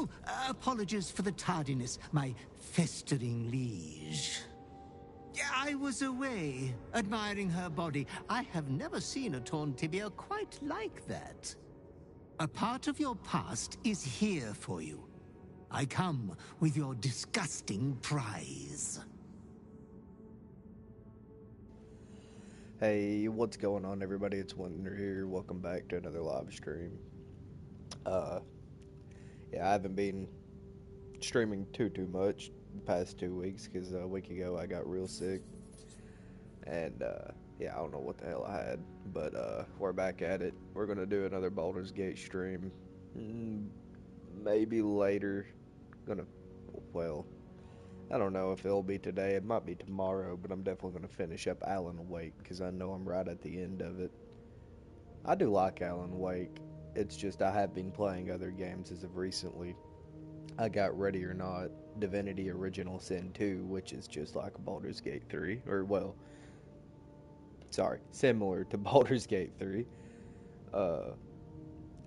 Oh, apologies for the tardiness, my festering liege. I was away, admiring her body. I have never seen a torn tibia quite like that. A part of your past is here for you. I come with your disgusting prize. Hey, what's going on, everybody? It's Wonder here. Welcome back to another live stream. Yeah, I haven't been streaming too much the past 2 weeks because a week ago I got real sick, and yeah, I don't know what the hell I had, but we're back at it. We're gonna do another Baldur's Gate stream, maybe later. Well, I don't know if it'll be today. It might be tomorrow, but I'm definitely gonna finish up Alan Wake because I know I'm right at the end of it. I do like Alan Wake. It's just I have been playing other games as of recently. I got Ready or Not, Divinity Original Sin 2, which is just like Baldur's Gate 3, or well, sorry, similar to Baldur's Gate 3,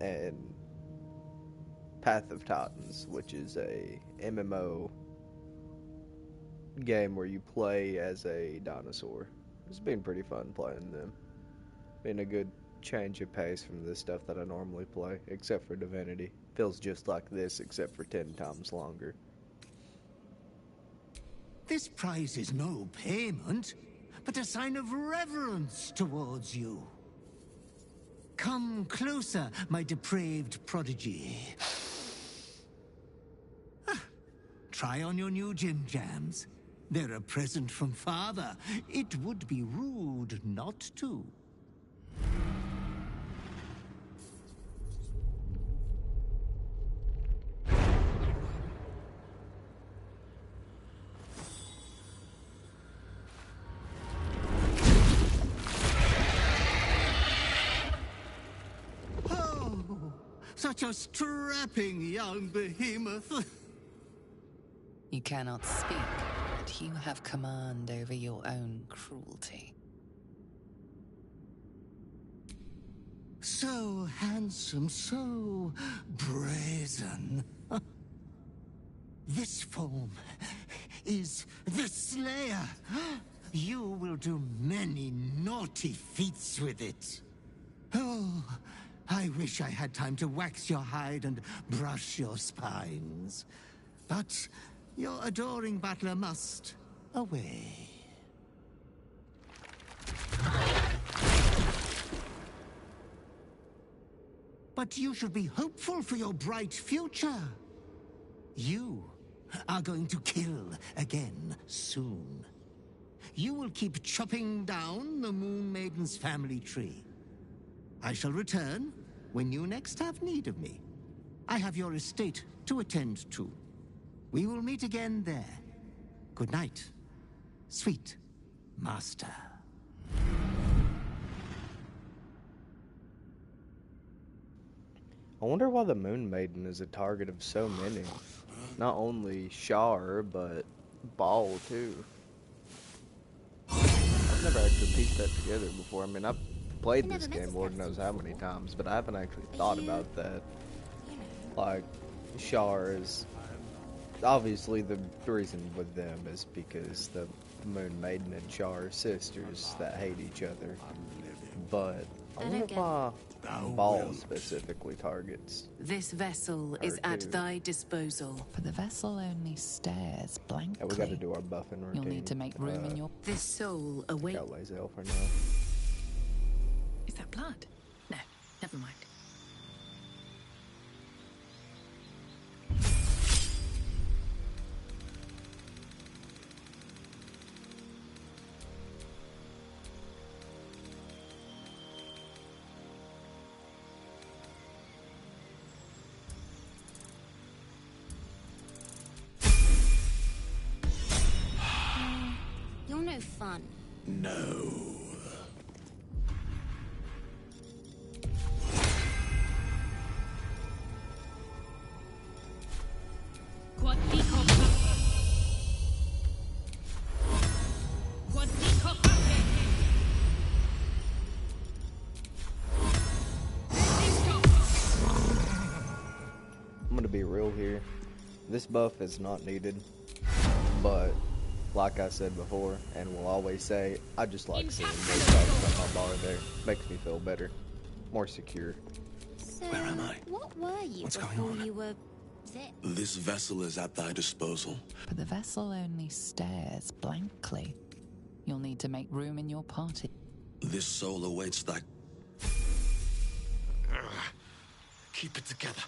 and Path of Titans, which is a MMO game where you play as a dinosaur. It's been pretty fun playing them. Been a good change of pace from the stuff that I normally play, except for Divinity. Feels just like this, except for 10 times longer. This prize is no payment, but a sign of reverence towards you. Come closer, my depraved prodigy. Try on your new gym jams. They're a present from Father. It would be rude not to. Oh, such a strapping young behemoth. You cannot speak, but you have command over your own cruelty. So handsome, so brazen. This form is the Slayer. You will do many naughty feats with it. Oh, I wish I had time to wax your hide and brush your spines. But your adoring butler must away. But you should be hopeful for your bright future. You are going to kill again soon. You will keep chopping down the Moon Maiden's family tree. I shall return when you next have need of me. I have your estate to attend to. We will meet again there. Good night, sweet master. I wonder why the Moon Maiden is a target of so many. Not only Shar, but Ball, too. I've never actually pieced that together before. I mean, I've played this game Lord knows how many times, but I haven't actually thought about that. Like, Shar is... Obviously, the reason with them is because the Moon Maiden and Shar are sisters that hate each other. But I wonder why Ball specifically targets. This vessel is at thy disposal. For the vessel only stares blankly. Yeah, we got to do our buffing routine. You'll need to make room in your... This soul awaits. Got Lazel for now. Is that blood? No, never mind. You're no fun. No. I'm gonna be real here. This buff is not needed, but like I said before, and will always say, I just like seeing more stuff on my bar there. Makes me feel better, more secure. So, Where am I? what were you What's going before on? you were this? This vessel is at thy disposal. But the vessel only stares blankly. You'll need to make room in your party. This soul awaits thy... Keep it together.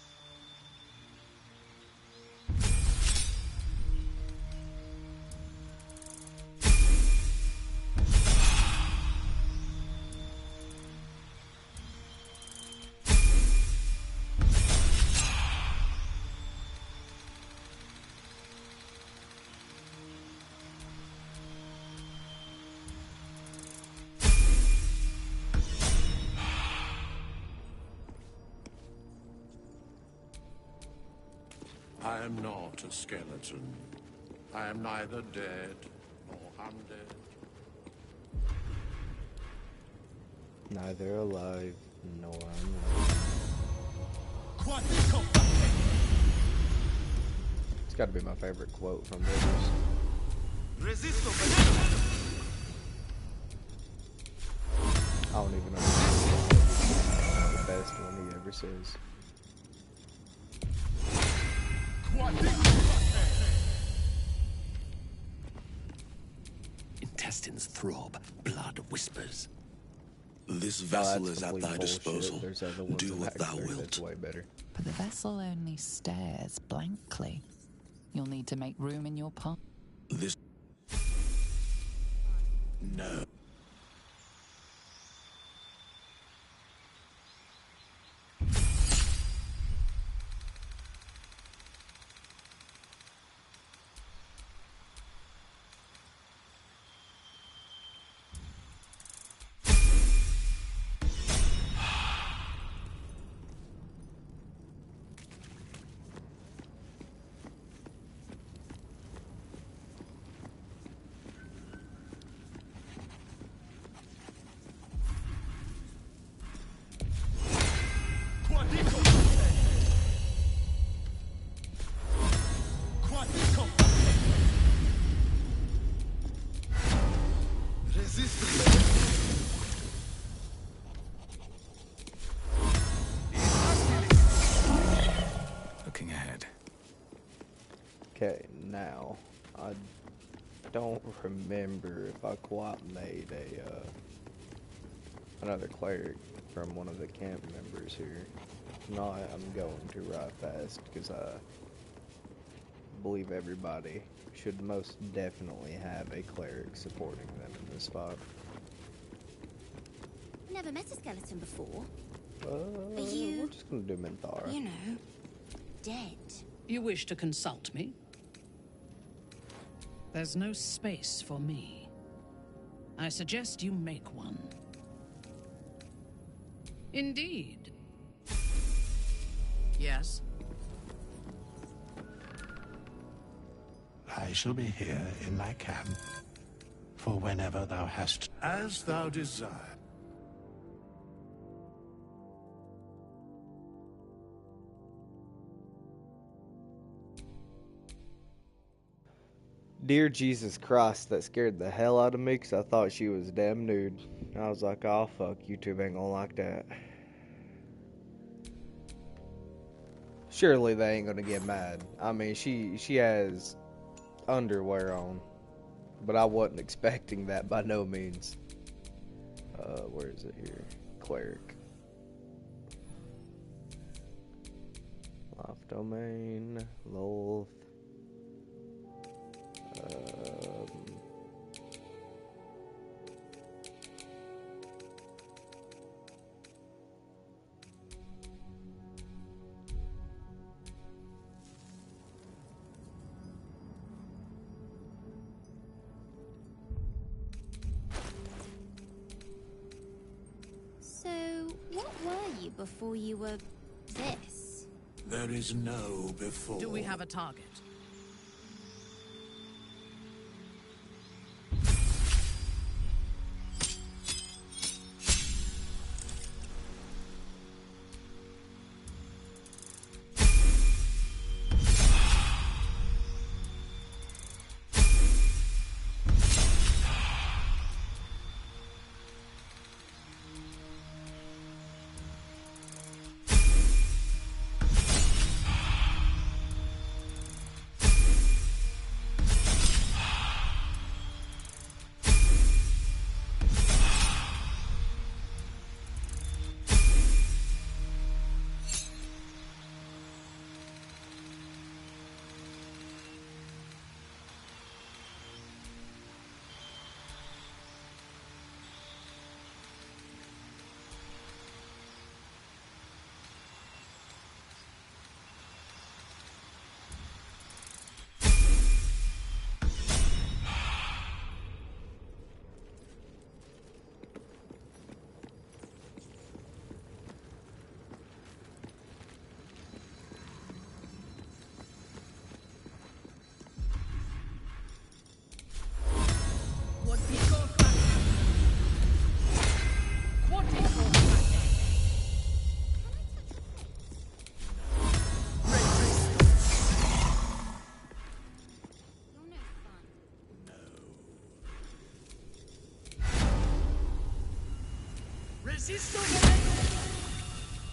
I am not a skeleton. I am neither dead nor undead. Neither alive nor unalive. It's got to be my favorite quote from Baldur's. I don't even know the best one he ever says. Intestines throb, blood whispers. This vessel is at thy disposal. Do what thou wilt. Way better. But the vessel only stares blankly. You'll need to make room in your party. This... No. Looking ahead. Okay, now I don't remember if I quite made another cleric from one of the camp members here. If not, I'm going to right fast because I believe everybody should most definitely have a cleric supporting them in this spot. Never met a skeleton before. We're just gonna do Minthara. You know, dead. You wish to consult me? There's no space for me. I suggest you make one. Indeed. Yes? I shall be here in my camp for whenever thou hast, as thou desire. Dear Jesus Christ, that scared the hell out of me because I thought she was damn nude. I was like, oh fuck, YouTube ain't gonna like that. Surely they ain't gonna get mad. I mean, she has underwear on, but I wasn't expecting that by no means. Where is it here? Cleric. Life domain, Lolth. So, what were you before you were this? There is no before. Do we have a target?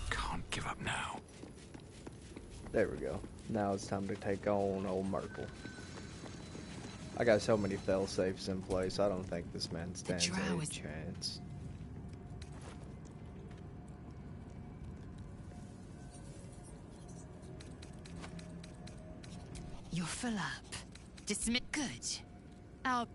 Can't give up now. There we go. Now it's time to take on old Merkel. I got so many fail safes in place, I don't think this man stands a chance. You're full up. Dismiss. Good. I'll.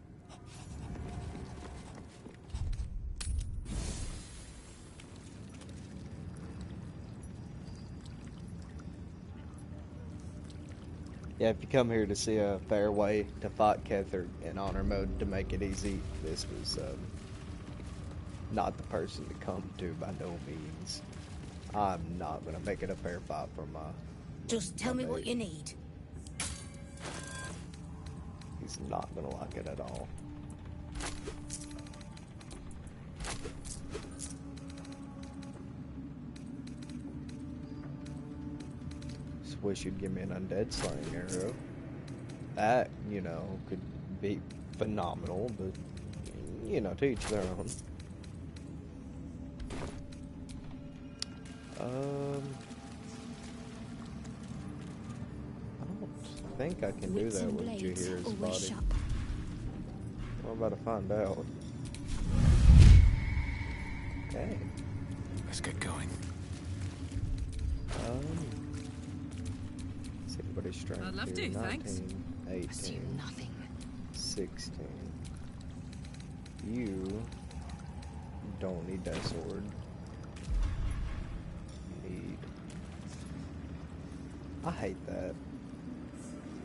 Yeah, if you come here to see a fair way to fight Kether in honor mode to make it easy, this was not the person to come to by no means. I'm not going to make it a fair fight for my... Just tell me what you need. He's not going to like it at all. Just wish you'd give me an undead slaying arrow. That, you know, could be phenomenal, but, you know, to each their own. I don't think I can do that with Jahir's body. I'm about to find out. Okay. Let's get going. See everybody's strength. I'd love here. to, 19, thanks. 18, Assume nothing. 16. You don't need that sword. I hate that.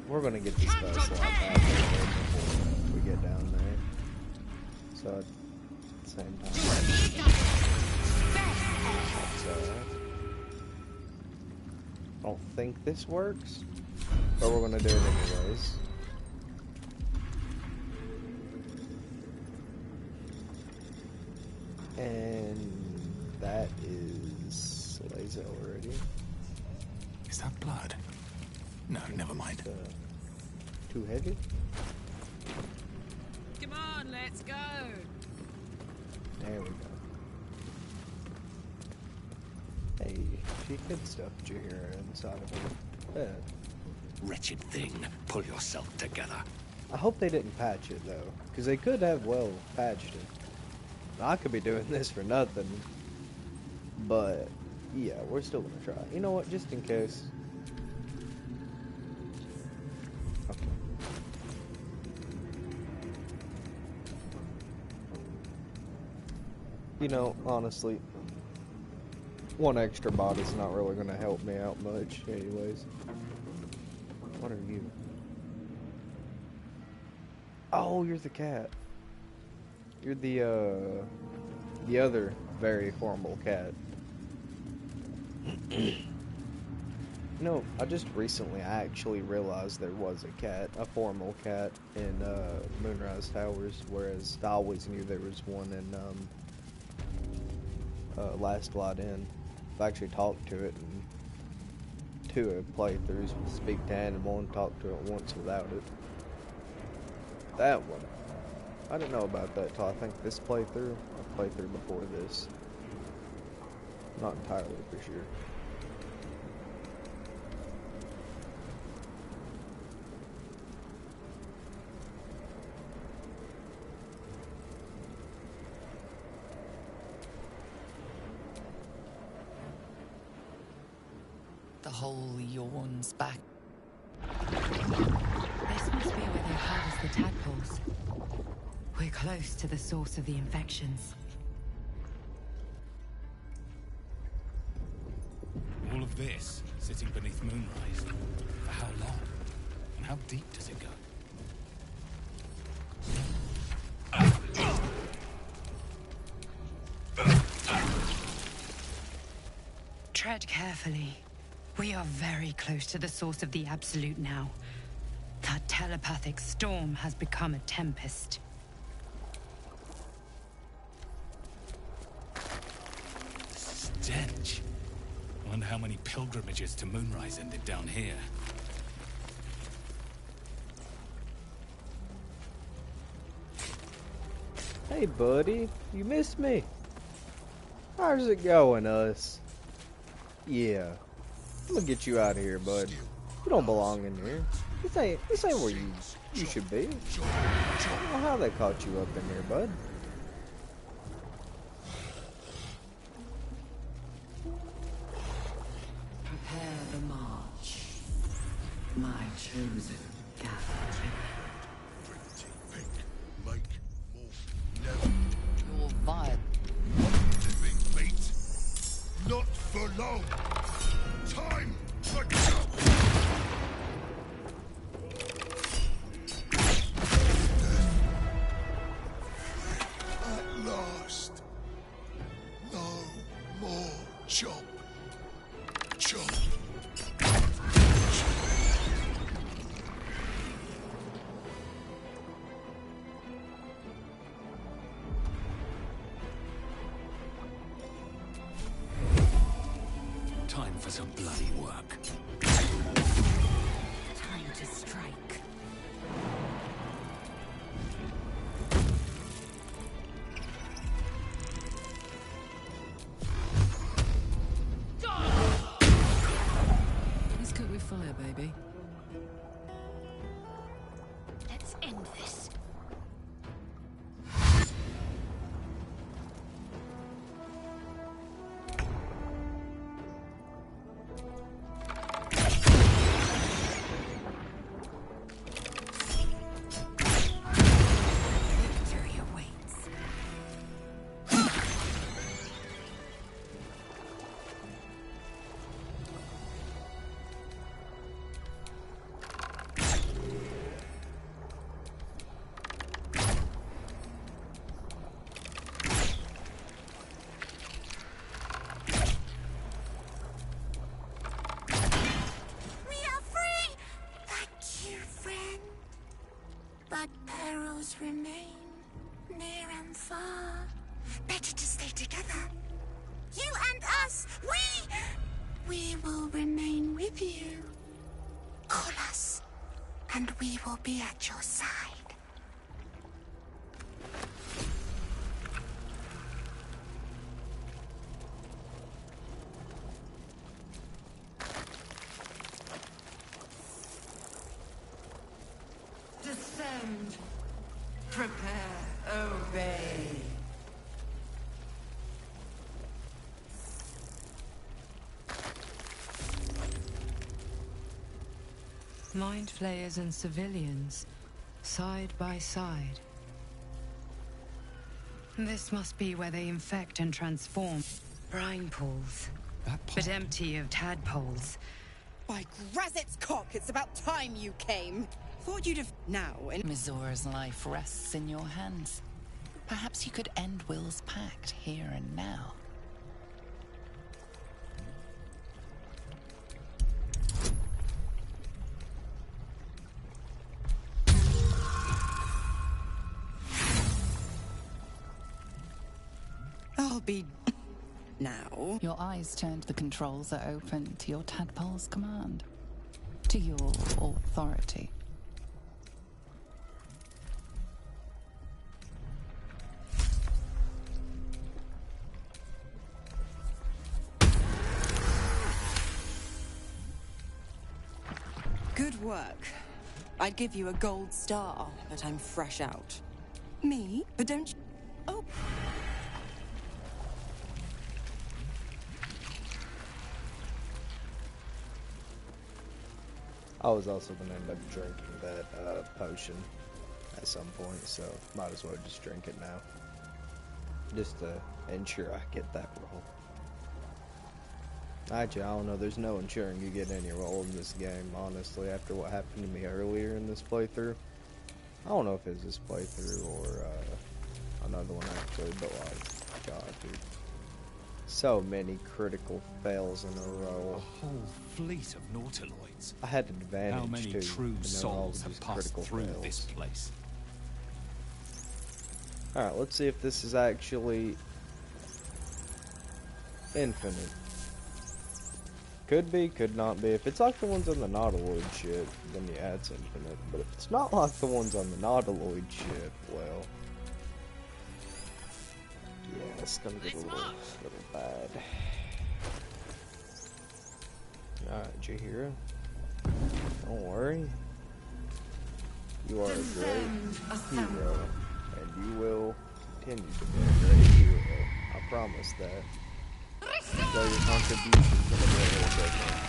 We're gonna get this vessel out back before we get down there. So at the same time, I don't think this works, but we're gonna do it anyways. And that is Lazel already. Is that blood? No, never mind. Too heavy? Come on, let's go. There we go. Hey, she could stuff Jahira inside of her bed. Wretched thing, pull yourself together. I hope they didn't patch it though, because they could have well patched it. I could be doing this for nothing, but yeah, we're still gonna try. You know what? Just in case. Okay. You know, honestly, one extra body's not really gonna help me out much, anyways. What are you? Oh, you're the cat. You're the other very formal cat. No, I just recently actually realized there was a cat, a formal cat in Moonrise Towers, whereas I always knew there was one in Last Light Inn. I've actually talked to it in 2 playthroughs, speak to animal and talk to it once without it. That one. I didn't know about that till I think this playthrough, or playthrough before this. Not entirely for sure. The hole yawns back. This must be where they harvest the tadpoles. We're close to the source of the infections. All of this sitting beneath Moonrise. For how long? And how deep does it go? Tread carefully. We are very close to the source of the Absolute now. That telepathic storm has become a tempest. Stench. I wonder how many pilgrimages to Moonrise ended down here. Hey, buddy, you missed me. How's it going, us? Yeah. I'm gonna get you out of here, bud. You don't belong in here. This ain't where you should be. I don't know how they caught you up in here, bud. Prepare the march. My chosen gathering. You're vile. Living mate. Not for long. Time for jump. At last. No more chop. Chop. Time for some bloody work. Time to strike. Let's cook with fire, baby. Let's end this. Victory awaits. We are free! Thank you, friend. But perils remain, near and far. Better to stay together. You and us, we will remain with you. Call us, and we will be at your side. Descend. Prepare. Obey. Mind flayers and civilians, side by side. This must be where they infect and transform. Brine pools, but empty of tadpoles. By Grazit's cock, it's about time you came. Thought you'd have now and Mizor's life rests in your hands. Perhaps you could end Will's pact here and now. I'll be now. Your eyes turned, the controls are open to your tadpole's command. To your authority. Good work. I'd give you a gold star, but I'm fresh out. Me? But don't you... Oh. I was also going to end up drinking that potion at some point, so might as well just drink it now. Just to ensure I get that roll. Actually, I don't know, there's no ensuring you get any roll in this game, honestly, after what happened to me earlier in this playthrough. I don't know if it's this playthrough or another one actually, but like, God, dude. So many critical fails in a row. A whole fleet of nautiloids. I had advantage How many too, true and then all souls of have these passed critical through fails. this place? Alright, let's see if this is actually infinite. Could be, could not be. If it's like the ones on the Nautiloid ship, then yeah, it's infinite. But if it's not like the ones on the Nautiloid ship, well, yeah. it's gonna get a little bad. Alright, Jahira. Don't worry. You are a great hero, and you will continue to be a great hero. I promise that. Though your contribution's gonna be a little different.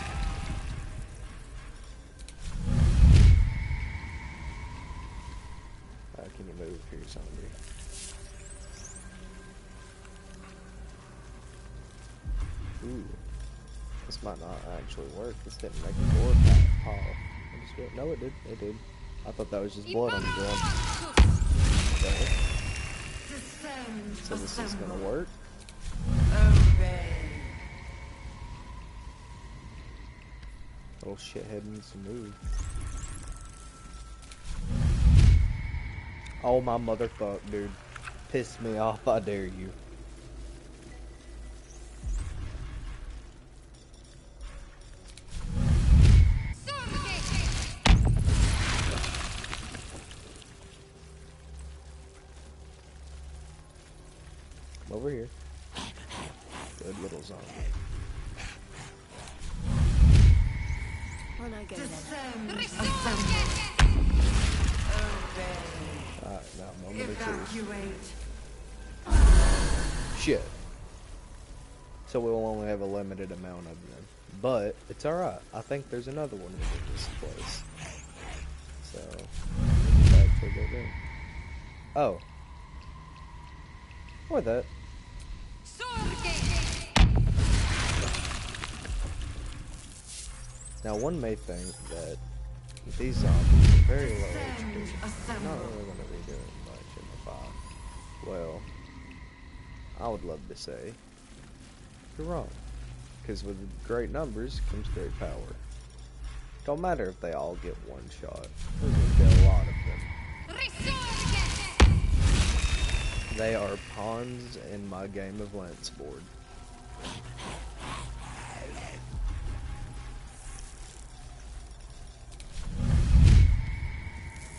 Can you move here, zombie? Ooh. This might not actually work. This didn't make the door pop. No, it did. It did. I thought that was just blood on the ground. Okay. So this is gonna work. Little shithead needs to move. Oh my motherfuck, dude. Piss me off, I dare you. Over here. Good little zombie. On I go then. Alright, now moment of truth. Shit. So we will only have a limited amount of them. But it's alright. I think there's another one within this place. So let's actually go there. Oh. Or that. Now one may think that these zombies are very low HP. Not really going to be doing much in the fight. Well, I would love to say you're wrong. Because with great numbers comes great power. Don't matter if they all get one shot. There's going to be a lot of them. They are pawns in my game of Lance board.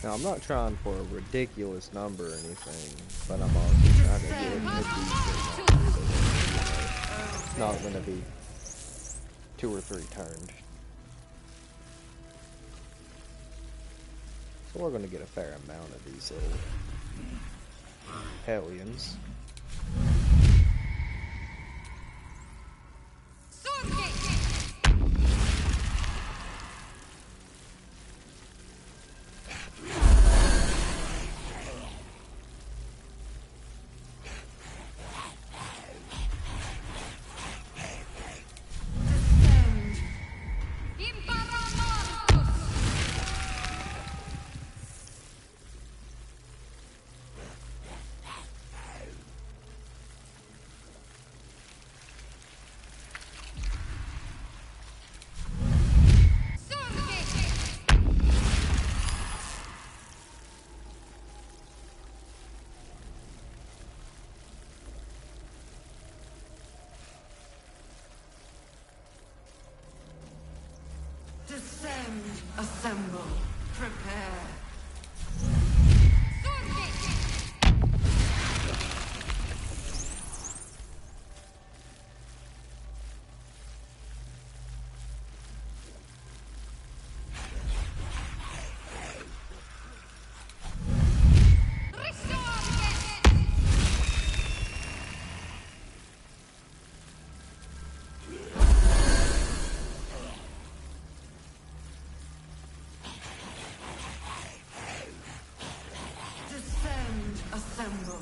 Now, I'm not trying for a ridiculous number or anything, but I'm also trying to get a decent number. It's not going to be 2 or 3 turned. So we're going to get a fair amount of these little hellions. Descend, assemble, prepare. Assemble.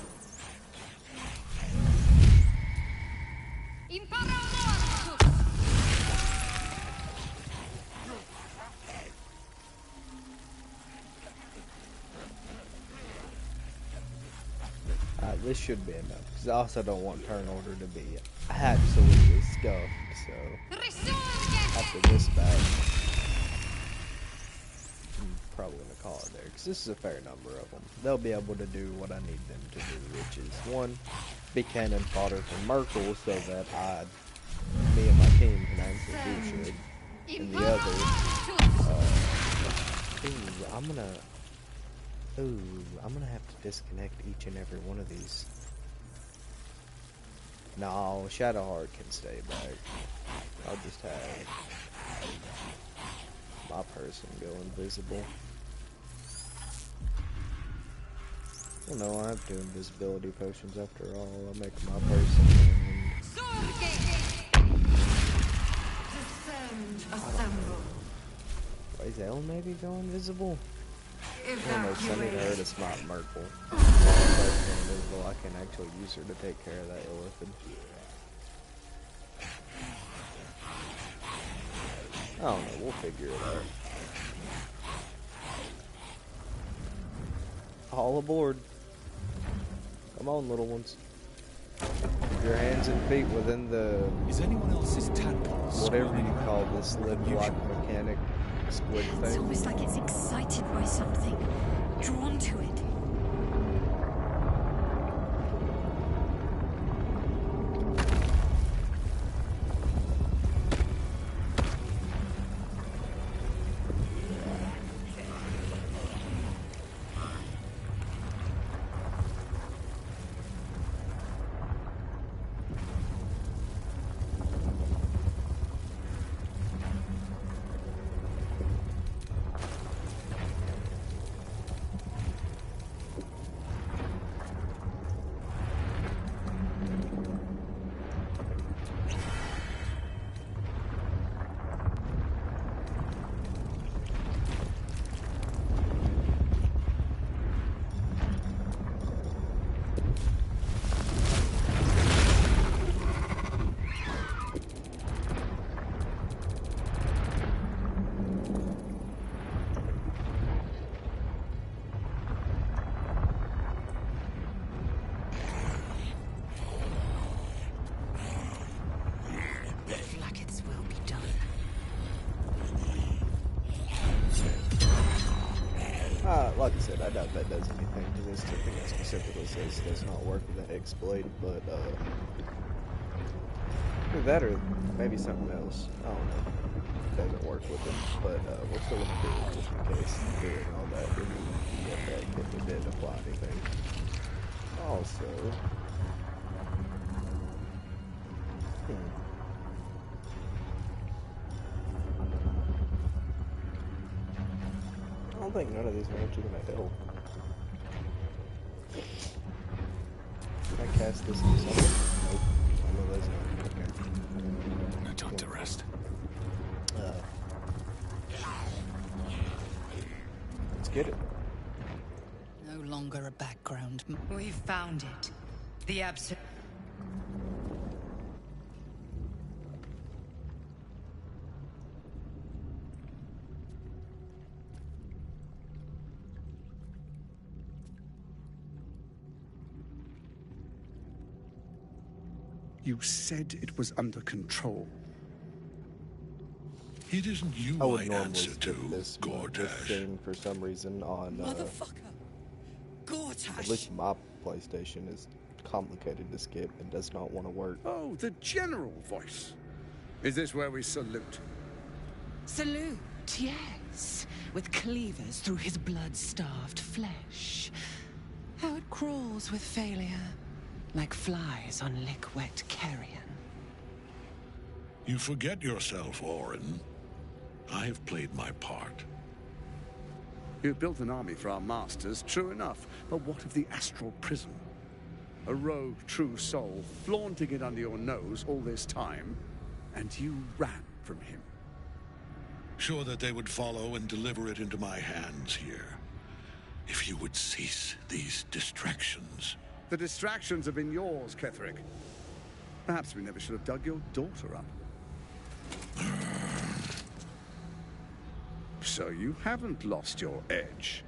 This should be enough, because I also don't want turn order to be absolutely scuffed, so after this batch, I'm probably going to call it there, because this is a fair number of them. They'll be able to do what I need them to do, which is, one, be cannon fodder for Merkel, so that me and my team can actually do shit, and the other, I'm gonna have to disconnect each and every one of these. No, Shadowheart can stay back. I'll just have my person go invisible. Well, no, I have to do invisibility potions after all. I'll make my person. Descend, assemble. Is Elle maybe go invisible? I don't know, Evacuate. sending her to Smart Myrtle. Invisible, I can actually use her to take care of that orphan. I don't know, we'll figure it out. All aboard. Come on, little ones. Keep your hands and feet within the... Is anyone else's tadpole whatever you call this lid block mechanic squid thing. It's almost like it's excited by something, drawn to it. Like I said, I doubt that does anything to this. I think it specifically says it does not work with the Hexblade, but either that or maybe something else. I don't know. It doesn't work with it, but we're still gonna do it just in case. Doing all that didn't get that if it didn't apply anything. Also, I don't think none of these moves are gonna help. Can I cast this on something? Nope. I know that's not. Okay. I don't to rest. Let's get it. No longer a background. We've found it. The absolute. You said it was under control. It isn't you I would I normally answer skip to, this Gortash. thing for some reason on Motherfucker. Gortash. at least my PlayStation is complicated to skip and does not want to work. Oh, the general voice. Is this where we salute? Salute, yes, with cleavers through his blood-starved flesh. How it crawls with failure, like flies on lick-wet carrion. You forget yourself, Orin. I have played my part. You've built an army for our masters, true enough. But what of the astral prison? A rogue true soul, flaunting it under your nose all this time, and you ran from him. Sure that they would follow and deliver it into my hands here. If you would cease these distractions. The distractions have been yours, Ketherick. Perhaps we never should have dug your daughter up. So you haven't lost your edge.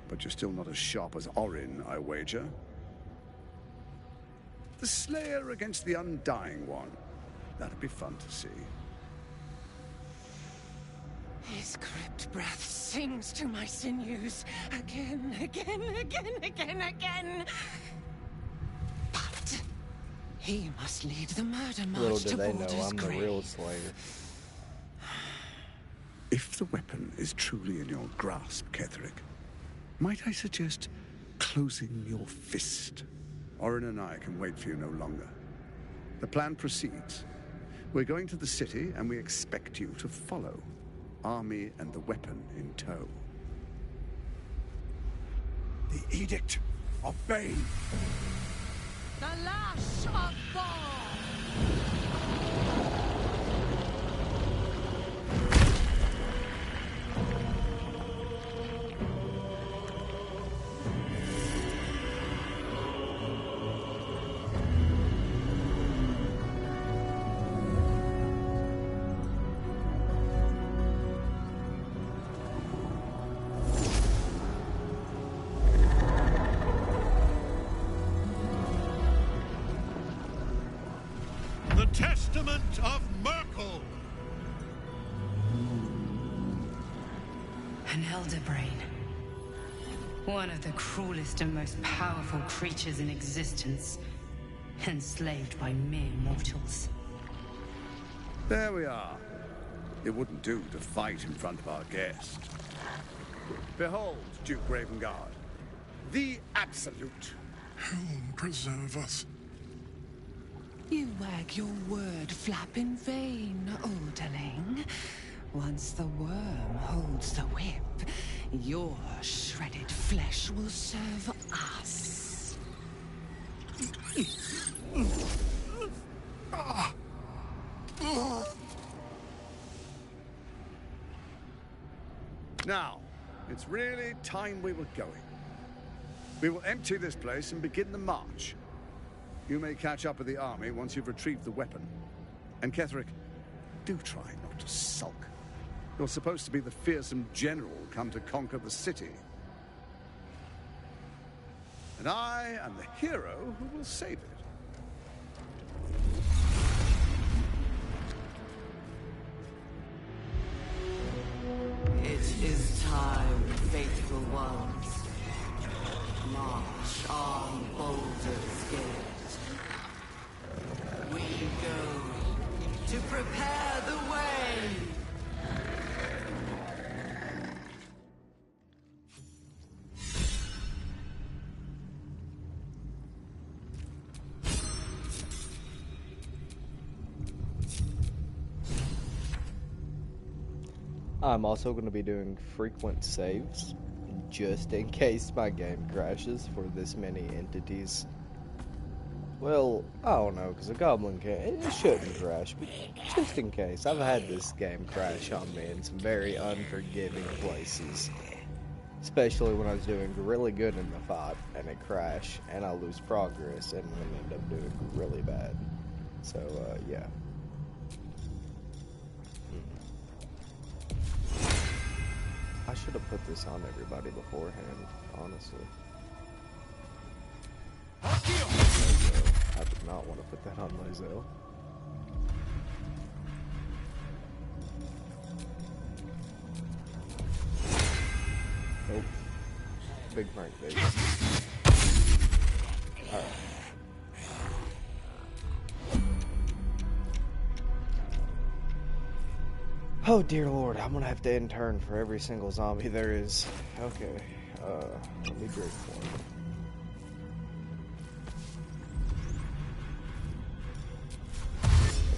But you're still not as sharp as Orin, I wager. The Slayer against the Undying One. That'd be fun to see. His crypt breath sings to my sinews. Again, again, again, again, again. But he must lead the murder march. Little do they toward know his I'm grave. the real Slayer. If the weapon is truly in your grasp, Ketherick, might I suggest closing your fist? Orin and I can wait for you no longer. The plan proceeds. We're going to the city, and we expect you to follow. Army and the weapon in tow. The Edict of Bane. The Lash of Ball! The Testament of Merkel! An elder brain. One of the cruelest and most powerful creatures in existence. Enslaved by mere mortals. There we are. It wouldn't do to fight in front of our guest. Behold, Duke Ravengard. The Absolute. Helm preserve us. You wag your word flap in vain, olderling. Once the worm holds the whip, your shredded flesh will serve us. Now, it's really time we were going. We will empty this place and begin the march. You may catch up with the army once you've retrieved the weapon. And Ketherick, do try not to sulk. You're supposed to be the fearsome general come to conquer the city. And I am the hero who will save it. It is time, faithful ones. March on Baldur's Gate. We go to prepare the way. I'm also going to be doing frequent saves, just in case my game crashes for this many entities. Well, I don't know, because a goblin it shouldn't crash, but just in case. I've had this game crash on me in some very unforgiving places. Especially when I was doing really good in the fight, and it crashed, and I lose progress, and then end up doing really bad. So, yeah. I should have put this on everybody beforehand, honestly. I did not want to put that on Lizelle. Nope. Big Frank, baby. Alright. Oh dear lord, I'm gonna have to intern for every single zombie there is. Okay, let me drink one.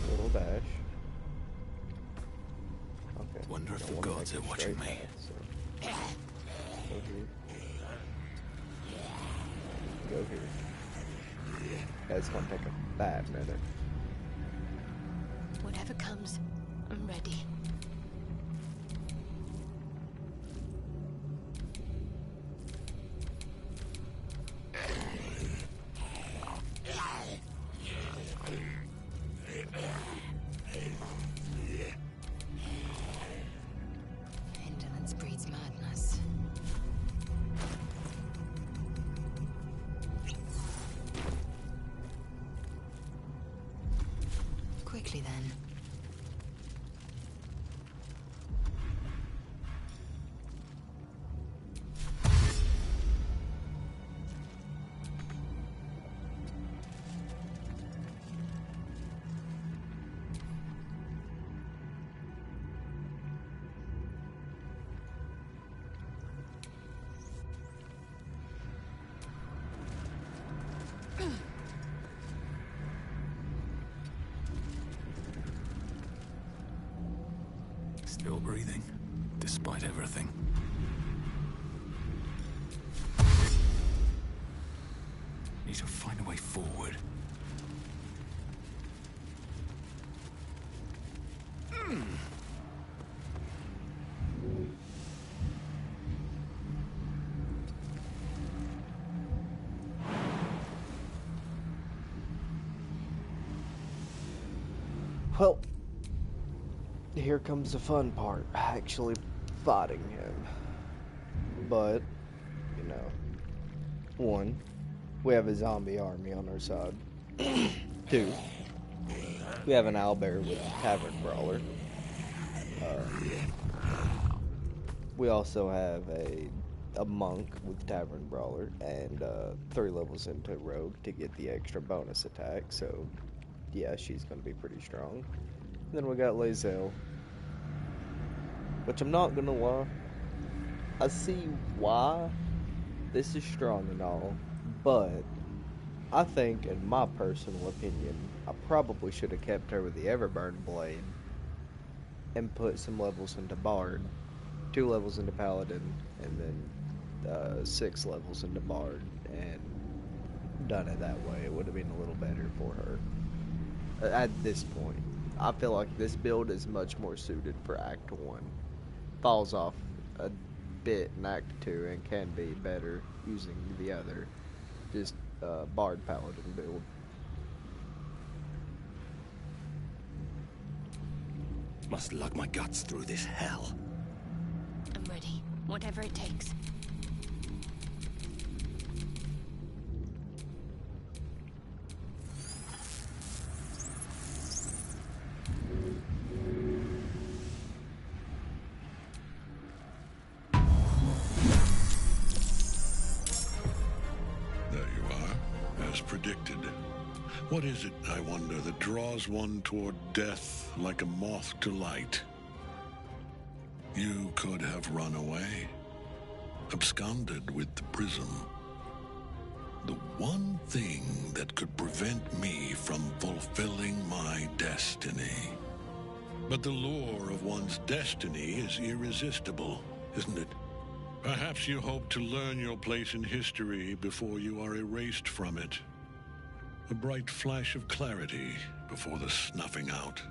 A little dash. Okay. Wonder if the gods are watching me. Go here. Go here. That's gonna take a bad minute. Whatever comes, I'm ready. Indolence breeds madness. Quickly then. Still breathing, despite everything. Need to find a way forward. Well, here comes the fun part, actually fighting him. But, you know, one, we have a zombie army on our side. Two, we have an owlbear with a tavern brawler. We also have a monk with tavern brawler, and 3 levels into rogue to get the extra bonus attack, so yeah, she's going to be pretty strong. And then we got Lae'zel, which I'm not going to lie, I see why this is strong and all, but I think, in my personal opinion, I probably should have kept her with the Everburn Blade and put some levels into Bard, 2 levels into Paladin, and then 6 levels into Bard, and done it that way. It would have been a little better for her. At this point, I feel like this build is much more suited for Act 1. Falls off a bit in Act 2 and can be better using the other, just Bard Paladin build. Must lug my guts through this hell. I'm ready. Whatever it takes. Predicted. What is it, I wonder, that draws one toward death like a moth to light? You could have run away, absconded with the prism. The one thing that could prevent me from fulfilling my destiny. But the lure of one's destiny is irresistible, isn't it? Perhaps you hope to learn your place in history before you are erased from it. A bright flash of clarity before the snuffing out.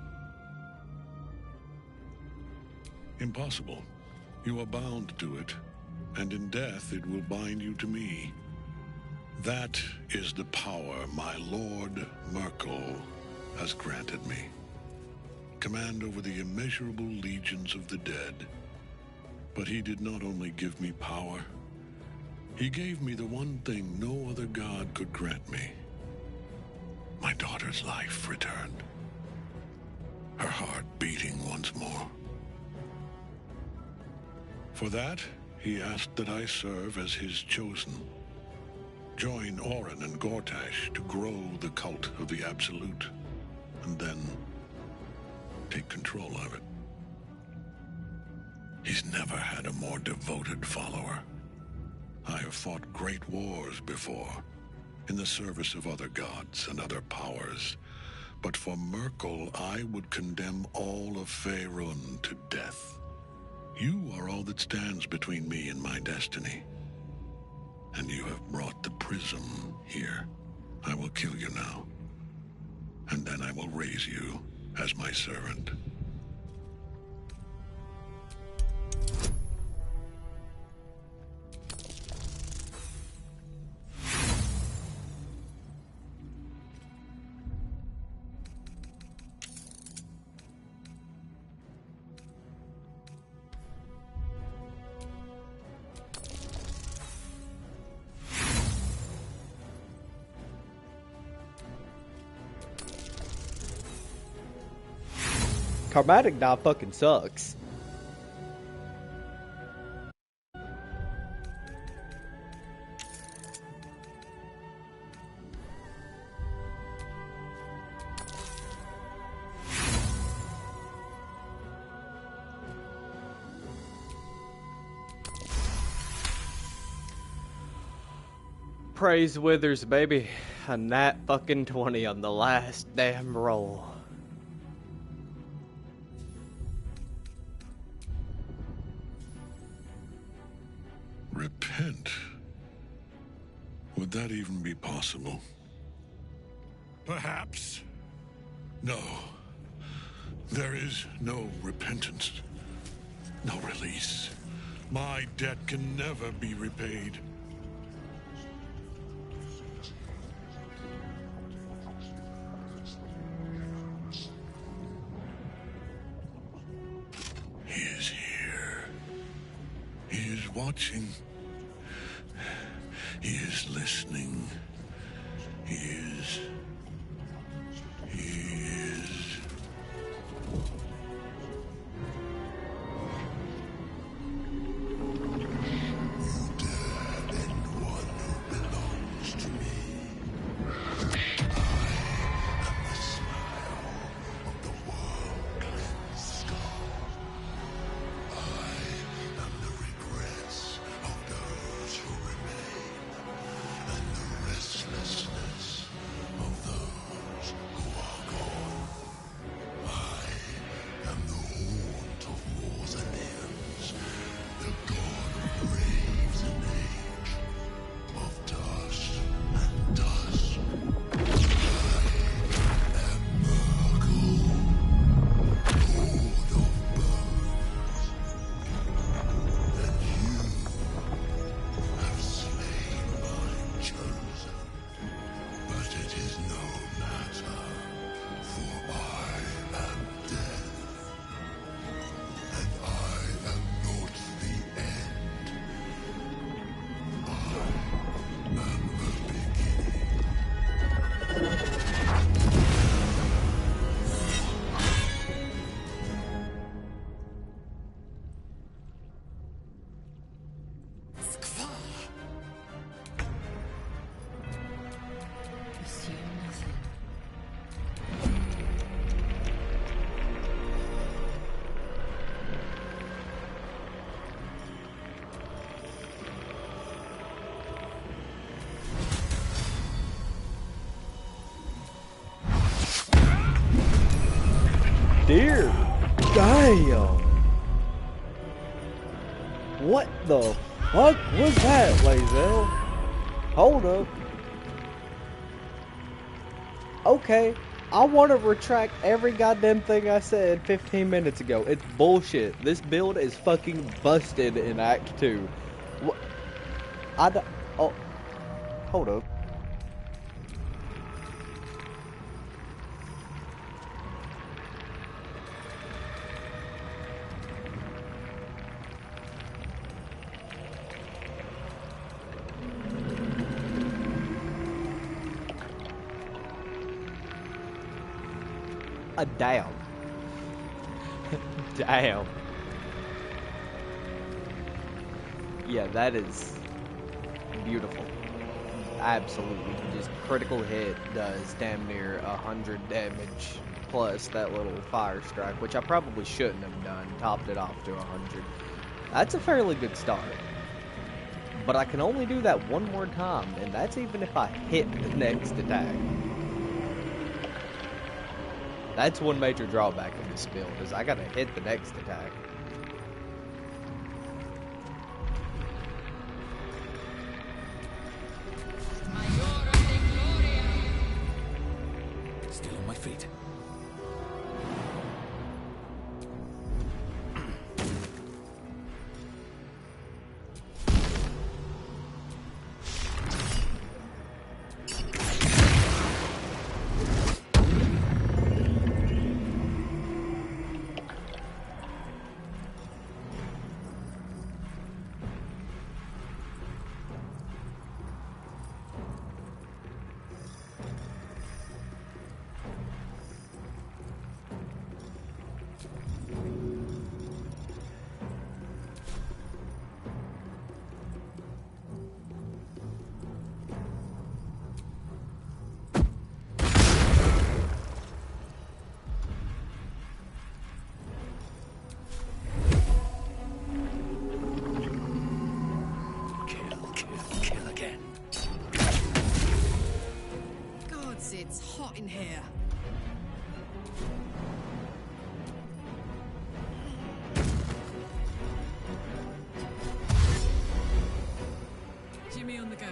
Impossible. You are bound to it, and in death it will bind you to me. That is the power my Lord Merkel has granted me. Command over the immeasurable legions of the dead. But he did not only give me power, he gave me the one thing no other god could grant me. My daughter's life returned. Her heart beating once more. For that, he asked that I serve as his chosen. Join Orin and Gortash to grow the cult of the Absolute, and then take control of it. He's never had a more devoted follower. I have fought great wars before, in the service of other gods and other powers. But for Merkel, I would condemn all of Faerun to death. You are all that stands between me and my destiny. And you have brought the prism here. I will kill you now. And then I will raise you as my servant. Karmatic Dive fucking sucks. Praise Withers, baby. A nat fucking 20 on the last damn roll. Would that even be possible? Perhaps. No. There is no repentance. No release. My debt can never be repaid. He is here. He is watching. He is listening. He is... Dear damn. What the fuck was that, Lae'zel? Hold up. Okay, I want to retract every goddamn thing I said 15 minutes ago. It's bullshit. This build is fucking busted in Act 2. What? Oh, hold up. Damn. Damn. Yeah, that is beautiful. Absolutely. Just critical hit does damn near 100 damage plus that little fire strike, which I probably shouldn't have done. Topped it off to 100. That's a fairly good start. But I can only do that one more time, and that's even if I hit the next attack. That's one major drawback of this build, is I gotta hit the next attack. Still on my feet. It's hot in here. Jimmy on the go.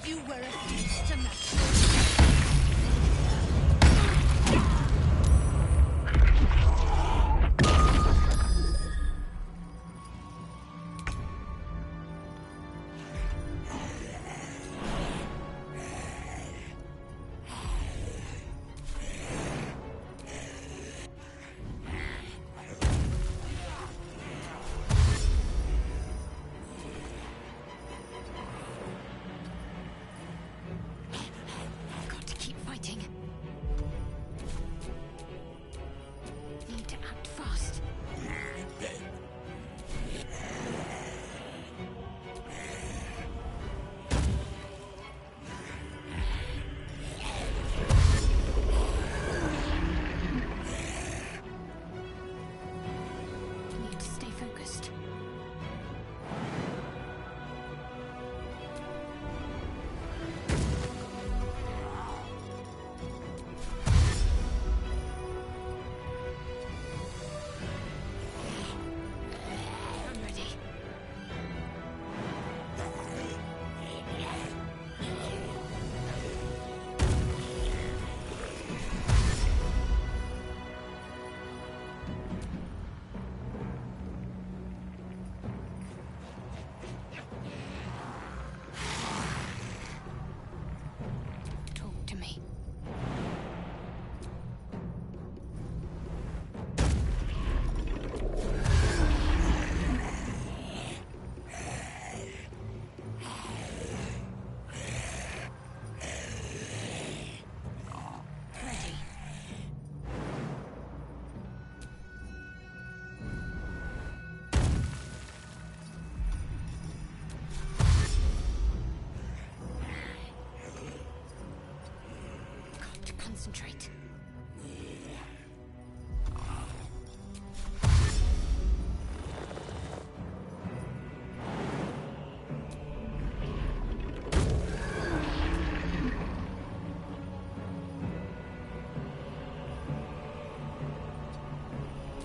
You were a feast to match. Got to keep fighting. Need to act fast. Need to stay focused. I'm ready. Talk to me. Ready. Got to concentrate.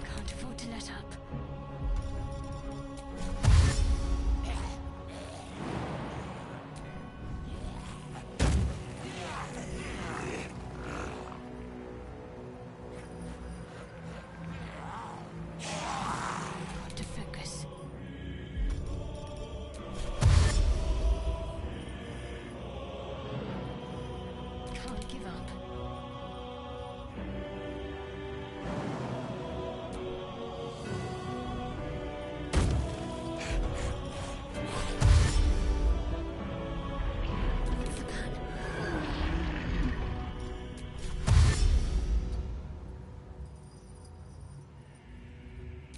Can't afford to let up. Got to focus. Can't give up. What's the plan?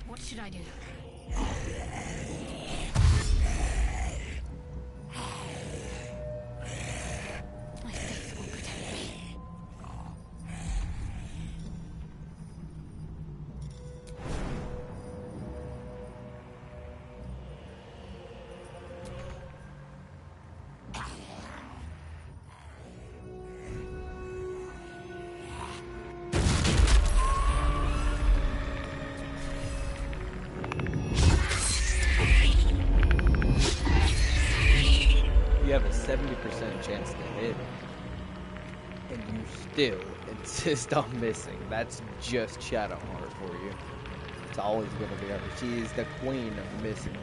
What should I do? My faith will protect me. You have a 70% chance to hit, and you still insist on missing. That's just Shadowheart for you. It's always going to be her. She is the queen of missing.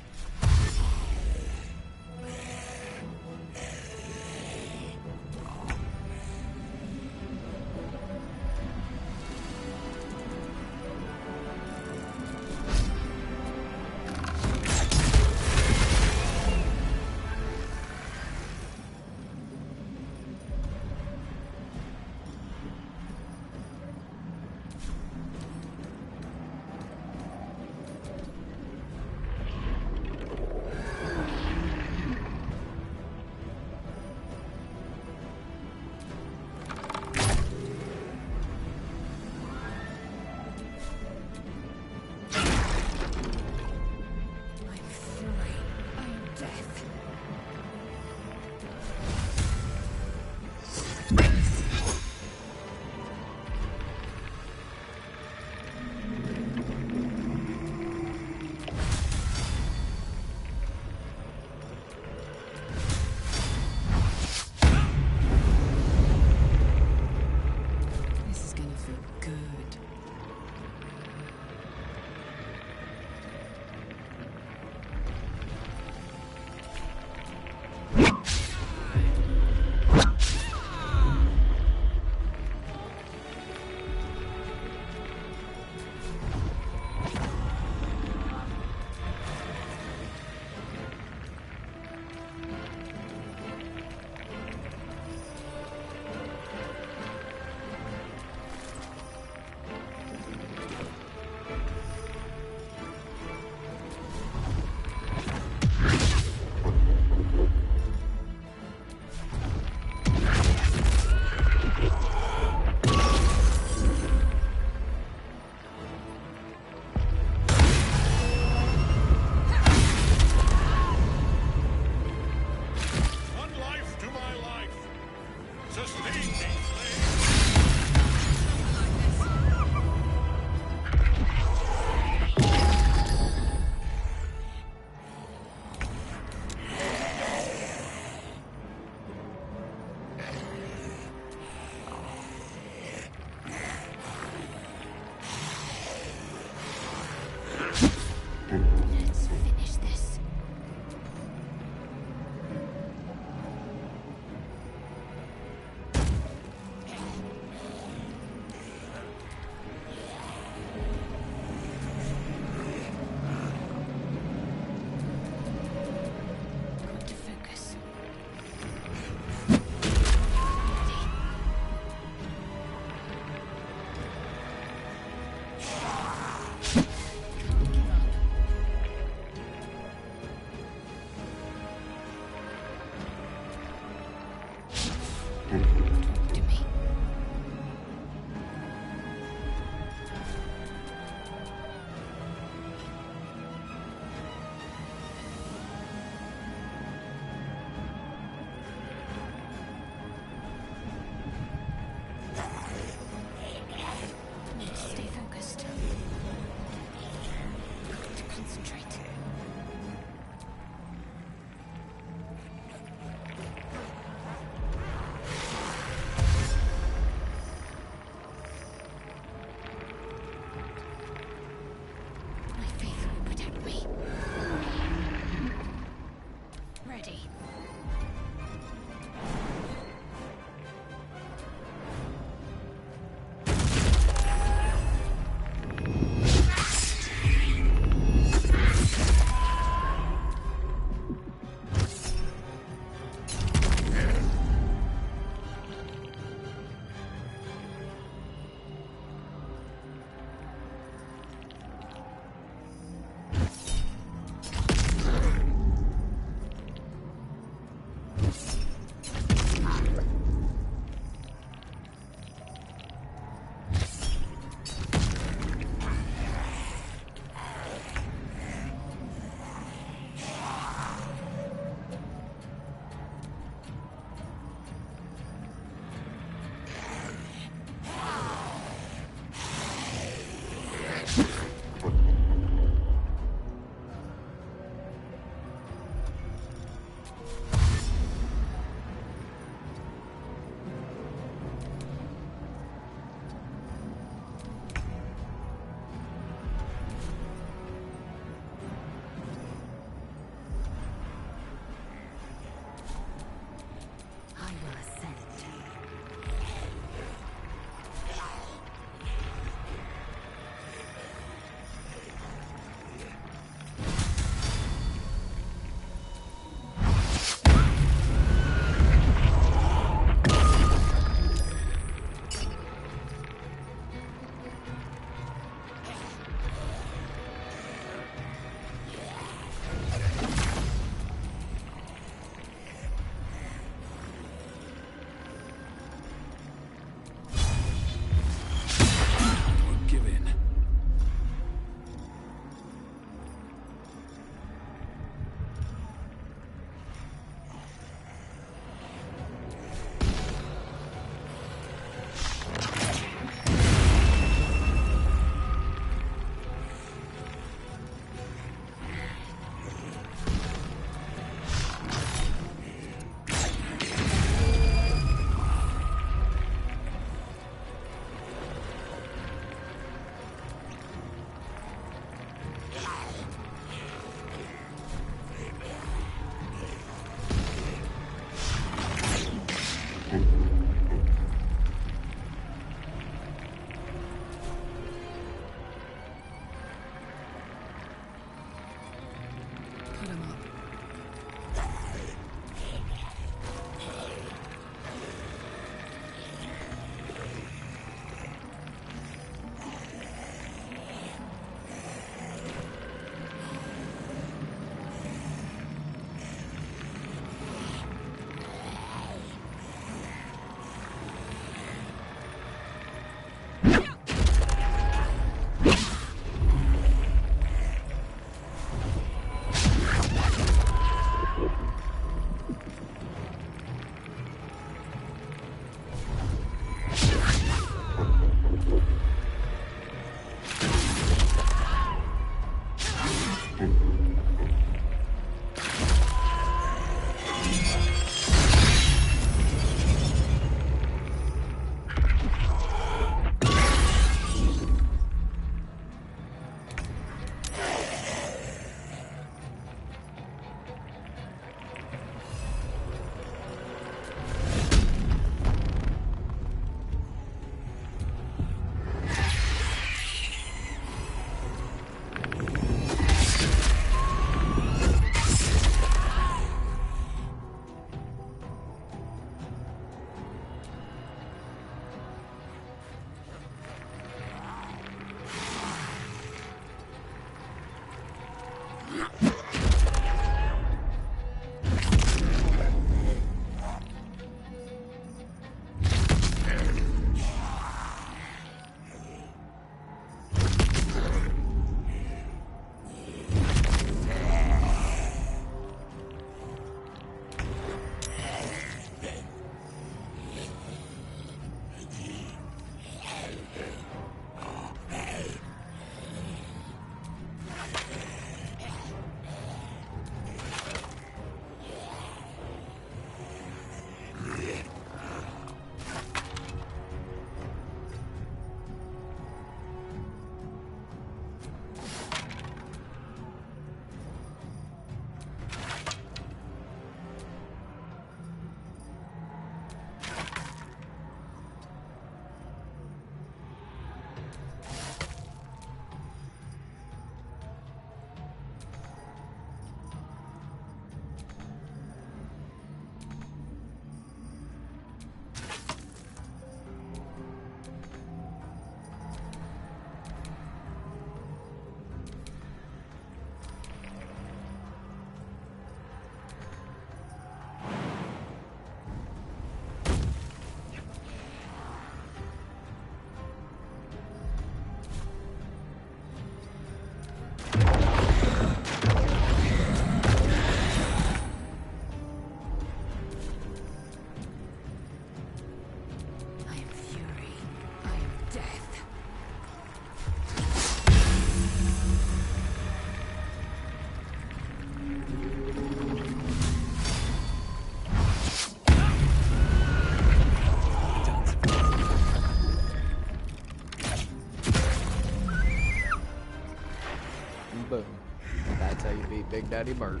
Daddy Merc.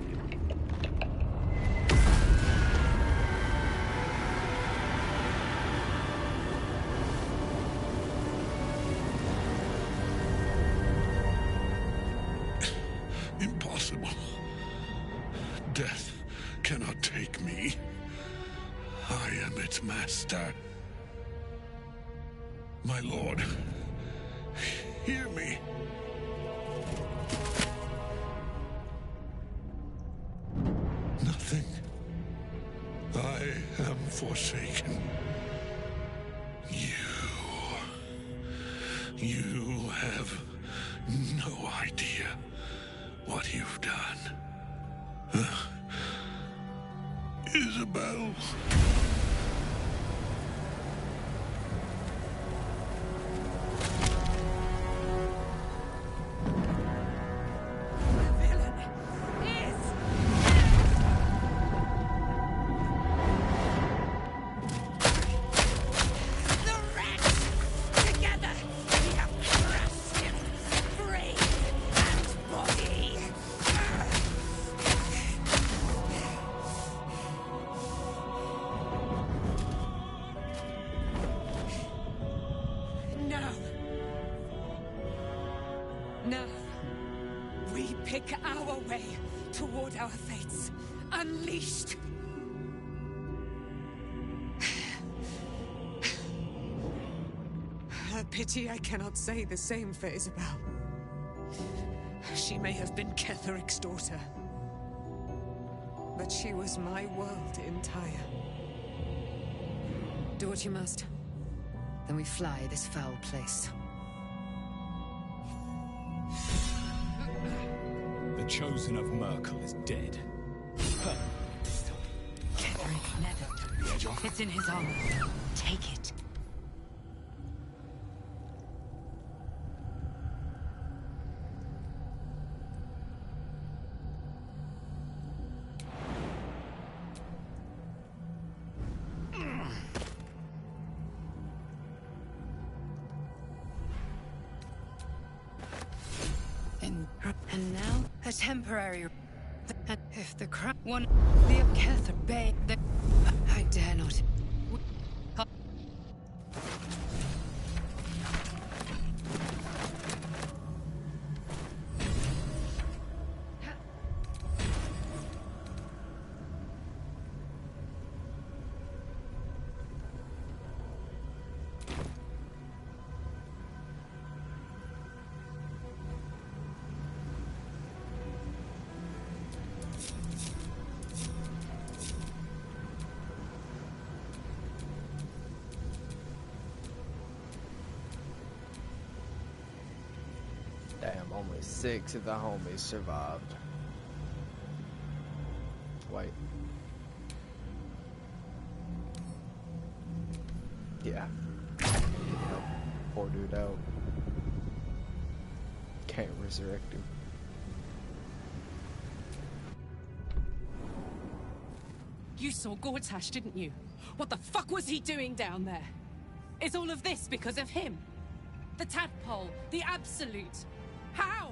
Impossible. Death cannot take me. I am its master. My lord, hear me. Nothing. I am forsaken. You have no idea what you've done. Isabel. Now, we pick our way toward our fates, unleashed. A pity I cannot say the same for Isabel. She may have been Ketheric's daughter, but she was my world entire. Do what you must. Then we fly this foul place. The Chosen of Merkel is dead. Ketheric never took the edge off. It's in his armor. Take it. And now, a temporary... If the crown... One... The Kether Bay... I dare not... Damn, only 6 of the homies survived. Wait. Yeah. Poor dude out. Can't resurrect him. You saw Gortash, didn't you? What the fuck was he doing down there? Is all of this because of him? The tadpole, the absolute. How?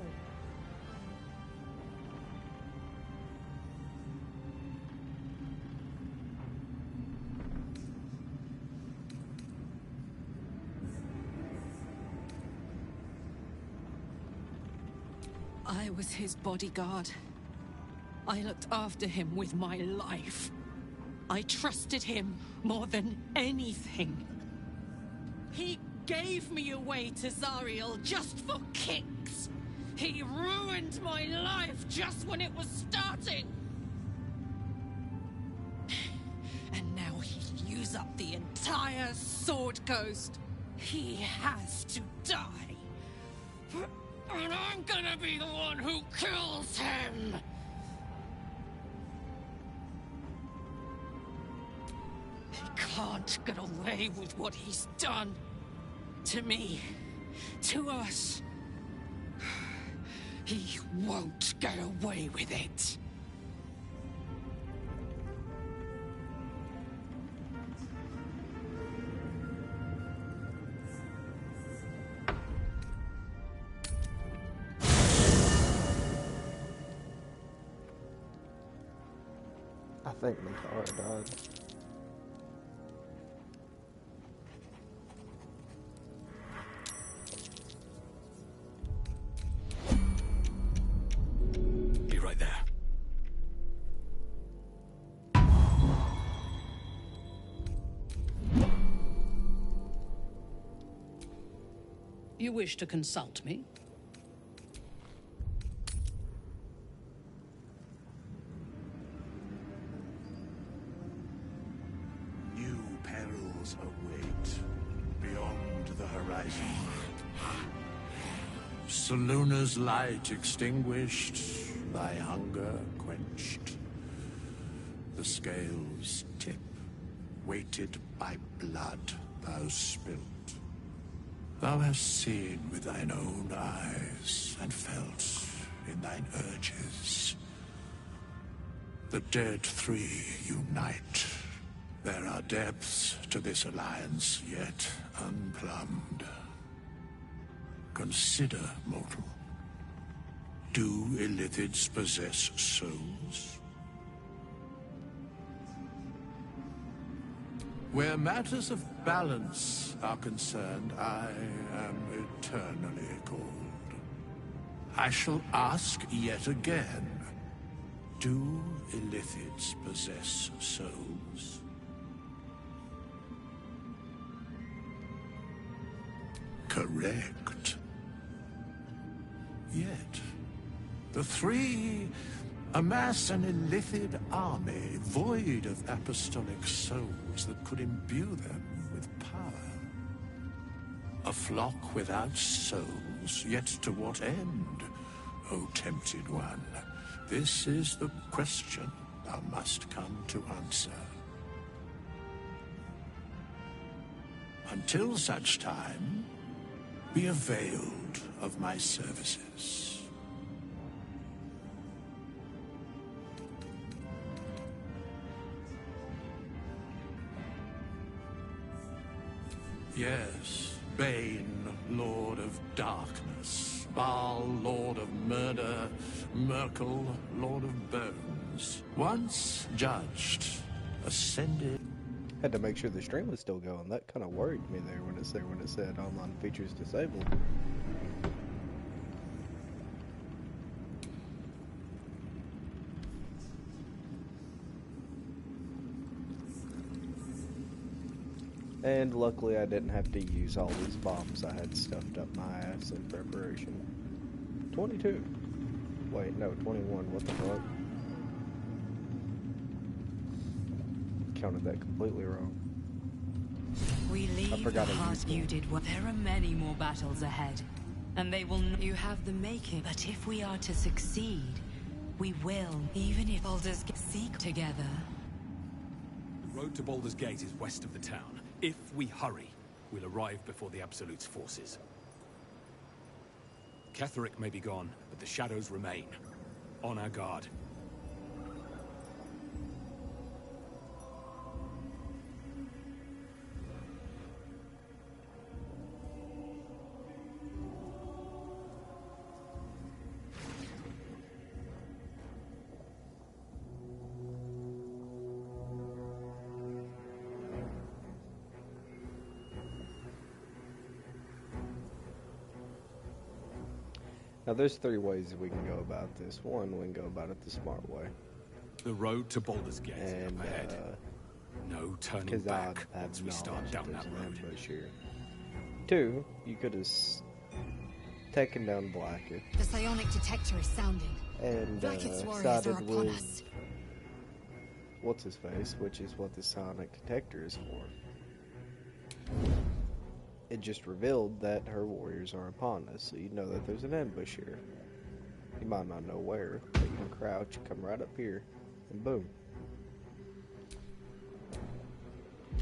I was his bodyguard. I looked after him with my life. I trusted him more than anything. He gave me away to Zariel just for kicks. He ruined my life just when it was starting. And now he'd use up the entire Sword Coast. He has to die. And I'm gonna be the one who kills him. He can't get away with what he's done. To me. To us. He won't get away with it. I think Mintara died. Be right there. You wish to consult me? New perils await beyond the horizon. Salona's light extinguished, thy hunger quenched. The scales tip, weighted by blood thou spilt. Thou hast seen with thine own eyes, and felt in thine urges. The dead three unite. There are depths to this alliance yet unplumbed. Consider, mortal. Do illithids possess souls? Where matters of balance are concerned, I am eternally cold. I shall ask yet again, do illithids possess souls? Correct. Yet, the three amass an illithid army void of apostolic souls that could imbue them with power. A flock without souls, yet to what end, O tempted one? This is the question thou must come to answer. Until such time, be availed of my services. Yes, Bane, Lord of Darkness, Baal, Lord of Murder, Merkel, Lord of Bones. Once judged, ascended. Had to make sure the stream was still going. That kind of worried me there when it said online features disabled. And luckily I didn't have to use all these bombs I had stuffed up my ass in preparation. 22. Wait, no, 21. What the fuck? Counted that completely wrong. We leave the heart you did well. There are many more battles ahead, and they will you have the making. But if we are to succeed, we will, even if Baldur's Gate seek together. The road to Baldur's Gate is west of the town. If we hurry, we'll arrive before the Absolute's forces. Ketheric may be gone, but the shadows remain. On our guard. Now there's 3 ways that we can go about this. One, we can go about it the smart way. The road to Baldur's Gate is up ahead. No turning back once we start down that road. Here. 2, you could have taken down Blackett. The psionic detector is sounding. And Blackett's warriors are sided upon with us. what's his face, which is what the psionic detector is for. It just revealed that her warriors are upon us, so you know that there's an ambush here. You might not know where, but you can crouch, come right up here, and boom.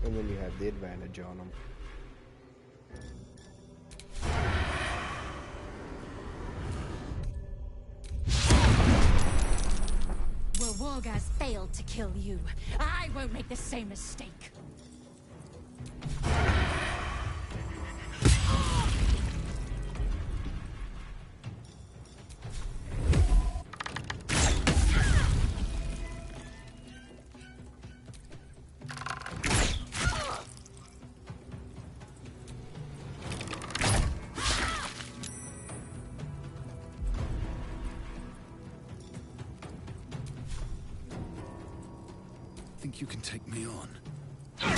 And then you have the advantage on them. Well, Wargaz failed to kill you. I won't make the same mistake. think you can take me on? I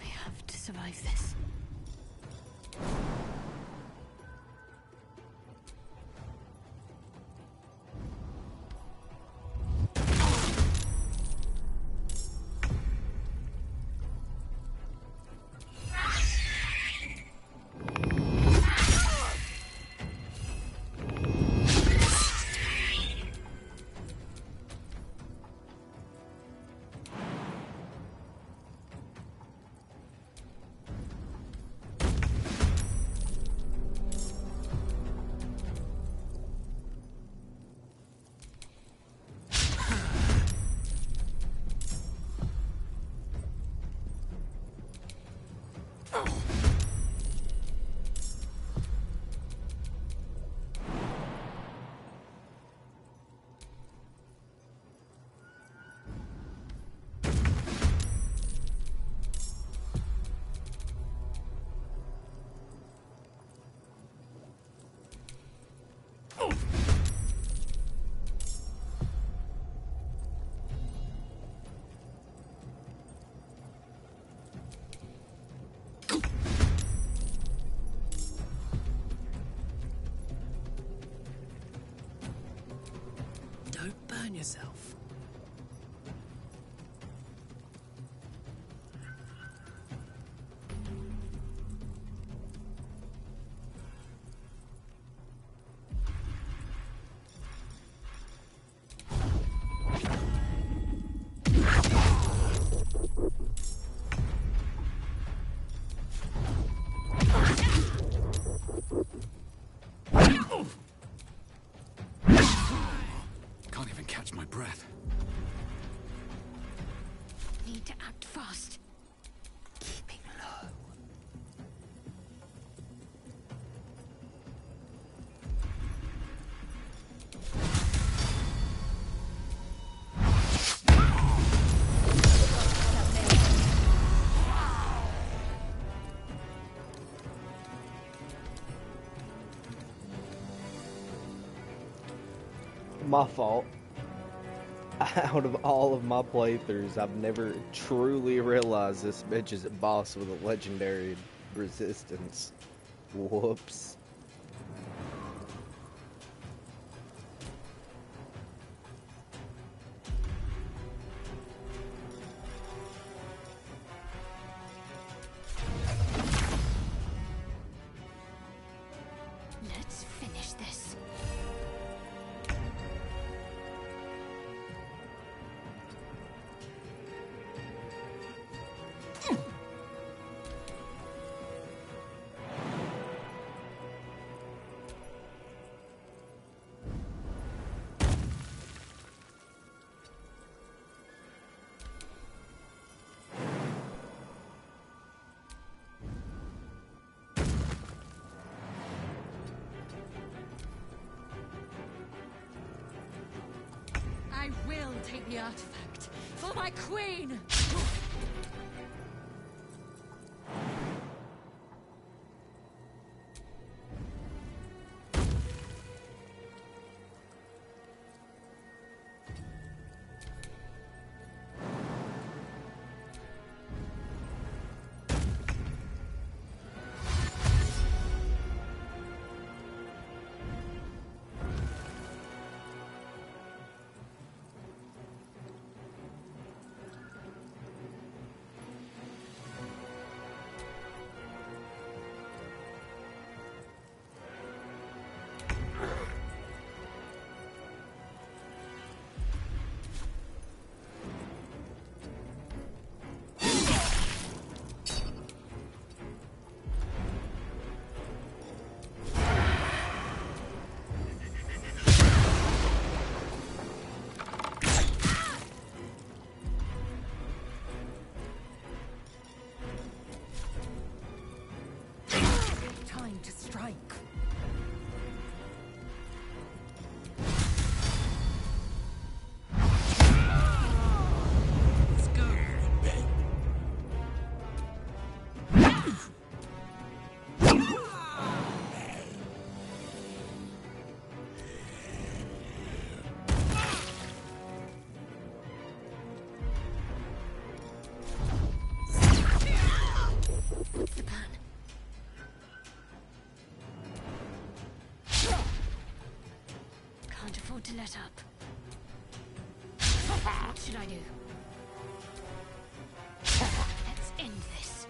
have to survive this. Don't burn yourself. Can't even catch my breath. Need to act fast. Keeping low. My fault. Out of all of my playthroughs, I've never truly realized this bitch is a boss with a legendary resistance. Whoops. Let's finish this. I will take the artifact for my queen! What should I do? Let's end this.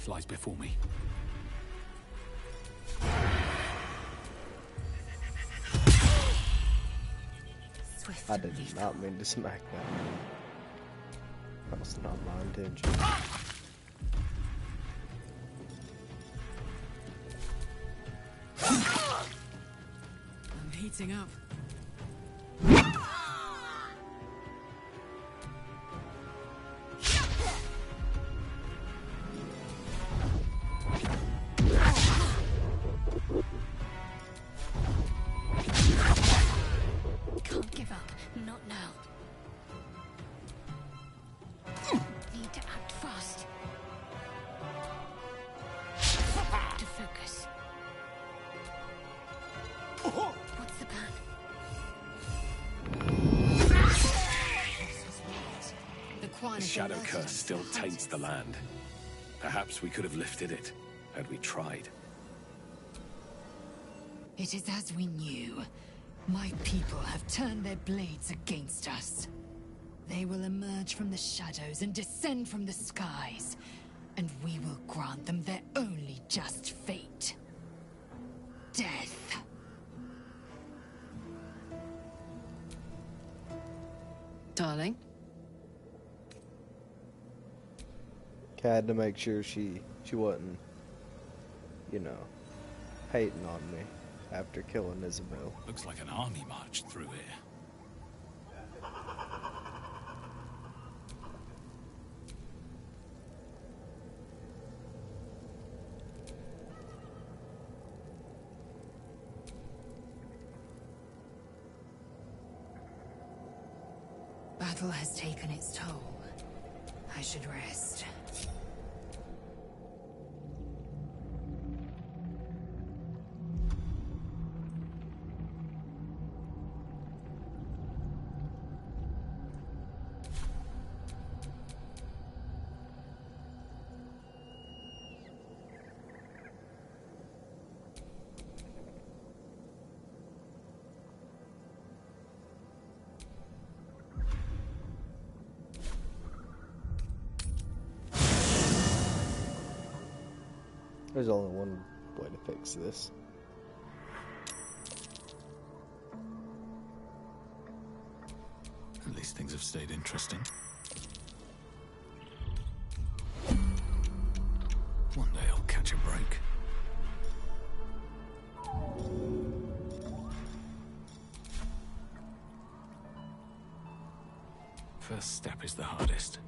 Lies before me. I did not mean to smack that. That was not my intention. I'm heating up. The shadow curse still taints the land. Perhaps we could have lifted it, had we tried. It is as we knew. My people have turned their blades against us. They will emerge from the shadows and descend from the skies, and we will grant them their only just fate. Death. Darling? Had to make sure she wasn't, you know, hating on me after killing Isabel. Looks like an army marched through here. Battle has taken its toll. I should rest. There's only one way to fix this. At least things have stayed interesting. One day I'll catch a break. First step is the hardest.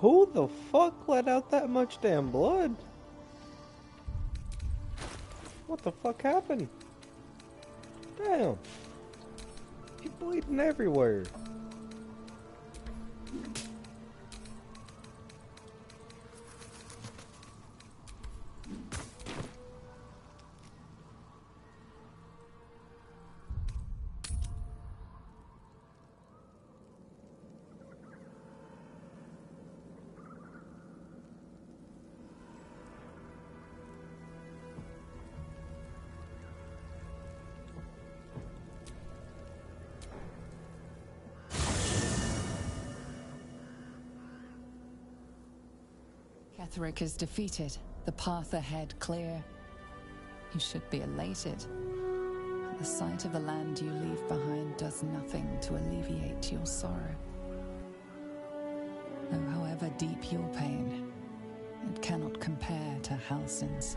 Who the fuck let out that much damn blood? What the fuck happened? Damn. He's bleeding everywhere. Ketheric is defeated, the path ahead clear. You should be elated. But the sight of the land you leave behind does nothing to alleviate your sorrow. Though however deep your pain, it cannot compare to Halsin's.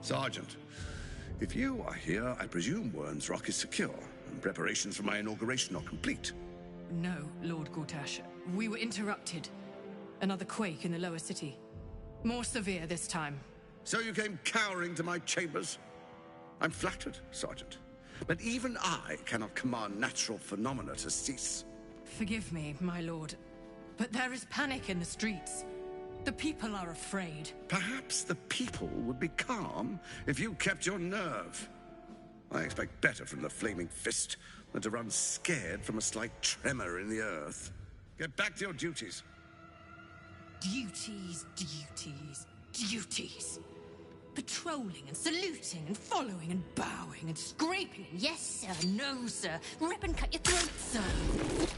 Sergeant, if you are here, I presume Wern's Rock is secure, and preparations for my inauguration are complete. No, Lord Gortash. We were interrupted. Another quake in the lower city. More severe this time. So you came cowering to my chambers? I'm flattered, Sergeant. But even I cannot command natural phenomena to cease. Forgive me, my lord, but there is panic in the streets. The people are afraid. Perhaps the people would be calm if you kept your nerve. I expect better from the Flaming Fist than to run scared from a slight tremor in the earth. Get back to your duties. Duties, duties, duties. Patrolling and saluting and following and bowing and scraping and yes sir, no sir, rip and cut your throat, sir.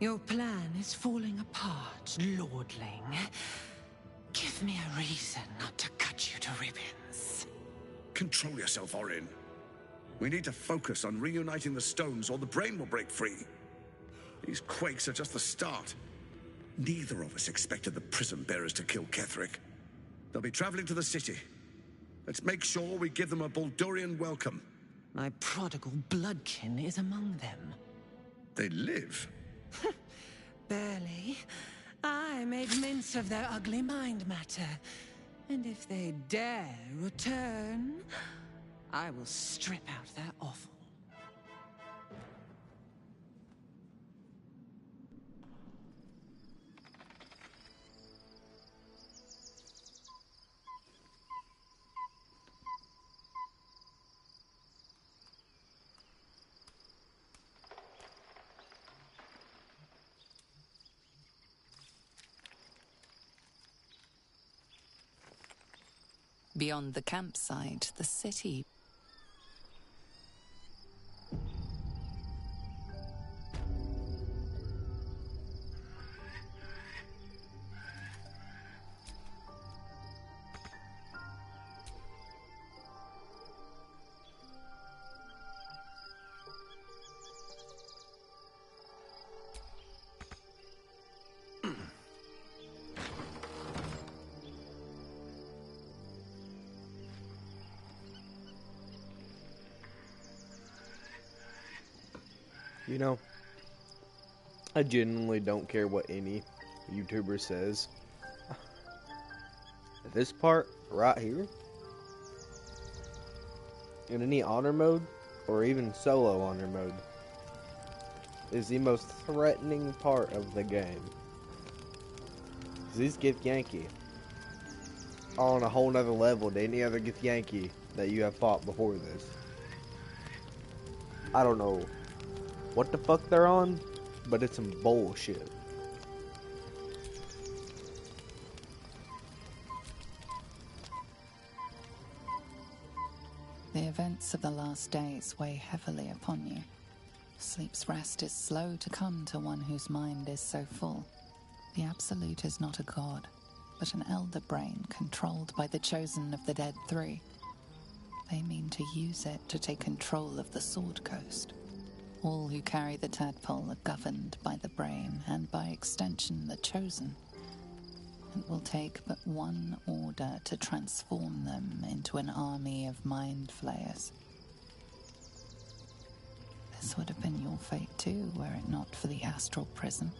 Your plan is falling apart, lordling. Give me a reason not to cut you to ribbons. Control yourself, Orin. We need to focus on reuniting the stones or the brain will break free. These quakes are just the start. Neither of us expected the Prism Bearers to kill Ketheric. They'll be traveling to the city. Let's make sure we give them a Baldurian welcome. My prodigal bloodkin is among them. They live? Barely. I made mince of their ugly mind matter. And if they dare return, I will strip out their offal. Beyond the campsite, the city. You know, I genuinely don't care what any YouTuber says. This part right here, in any honor mode, or even solo honor mode, is the most threatening part of the game. These Githyanki are on a whole nother level than any other Githyanki that you have fought before this. I don't know what the fuck they're on, but it's some bullshit. The events of the last days weigh heavily upon you. Sleep's rest is slow to come to one whose mind is so full. The Absolute is not a god, but an elder brain controlled by the chosen of the Dead Three. They mean to use it to take control of the Sword Coast. All who carry the tadpole are governed by the brain, and by extension the chosen. It will take but one order to transform them into an army of mind flayers. This would have been your fate too, were it not for the astral prison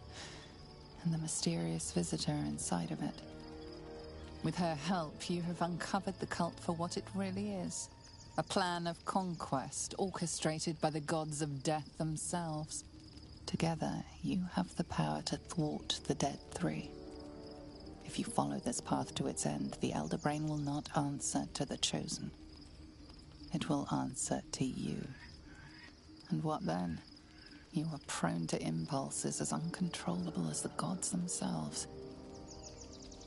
and the mysterious visitor inside of it. With her help, you have uncovered the cult for what it really is. A plan of conquest orchestrated by the gods of death themselves. Together, you have the power to thwart the Dead Three. If you follow this path to its end, the Elder Brain will not answer to the Chosen. It will answer to you. And what then? You are prone to impulses as uncontrollable as the gods themselves.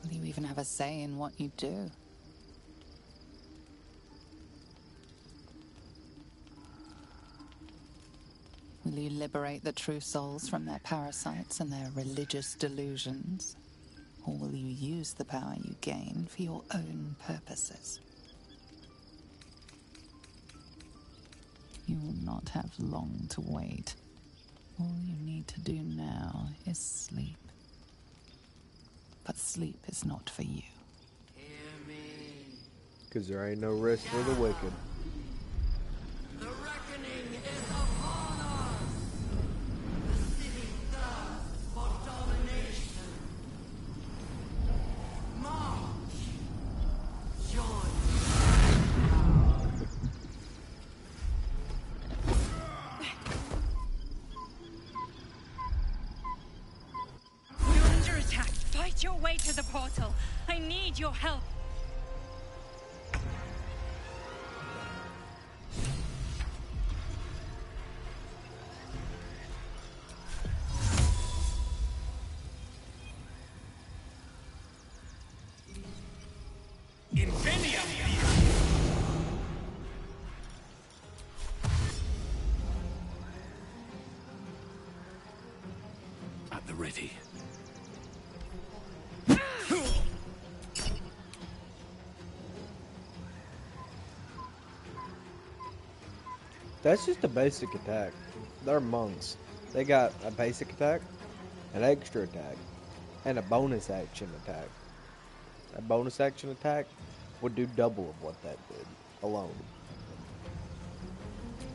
Will you even have a say in what you do? Will you liberate the true souls from their parasites and their religious delusions? Or will you use the power you gain for your own purposes? You will not have long to wait. All you need to do now is sleep. But sleep is not for you. Because there ain't no rest for the wicked. The reckoning is upon us! The city thirsts for domination. March! Join! You're under attack. Fight your way to the portal. I need your help. At the ready. That's just a basic attack. They're monks. They got a basic attack, an extra attack, and a bonus action attack. A bonus action attack would do double of what that did alone.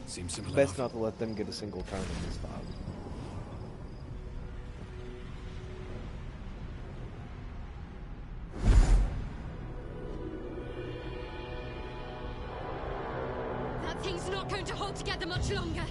Seems simple Best enough. not to let them get a single turn in this fight. That thing's not going to hold together much longer.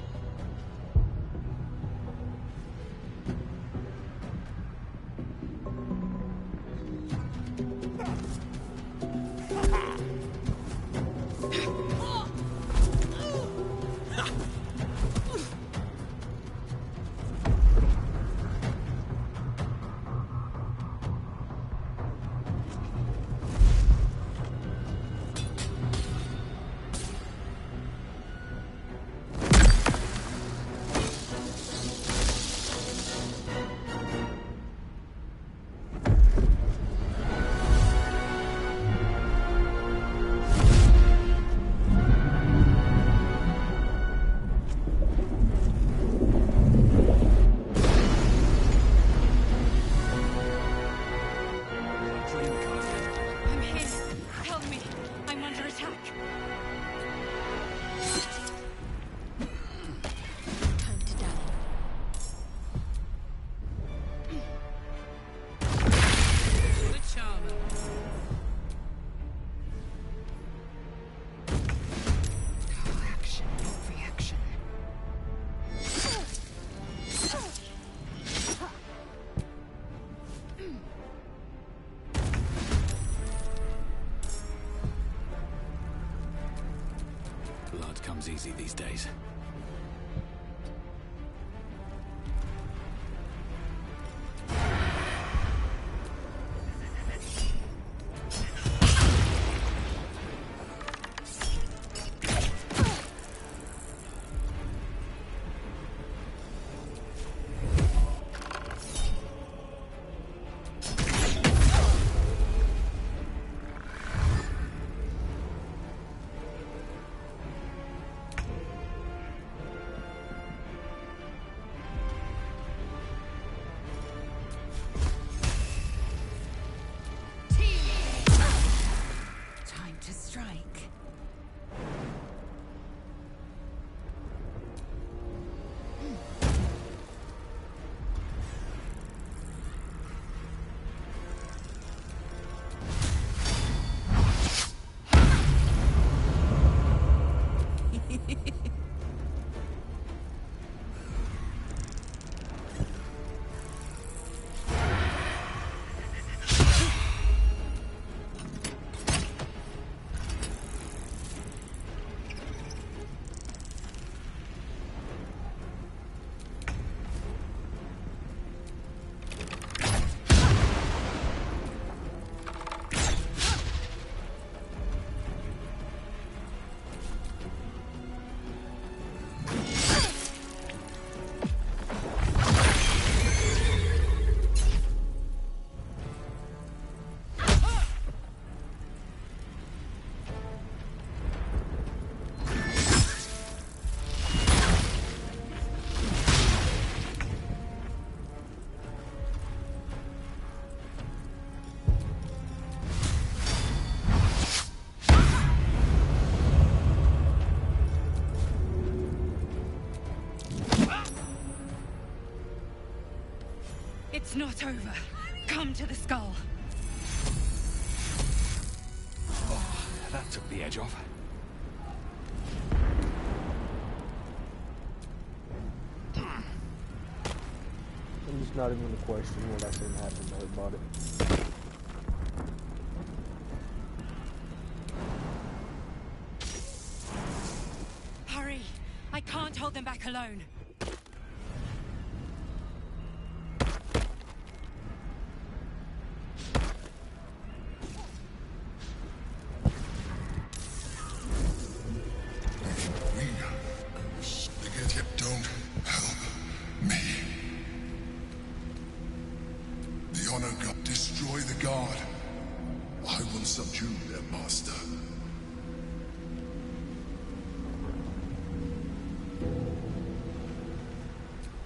these days. Time to strike. It's not over. Come to the skull. Oh, that took the edge off. I'm just not even going to question what I think happened to her body. Hurry! I can't hold them back alone. Don't help me. The honor god, destroy the god. I will subdue their master.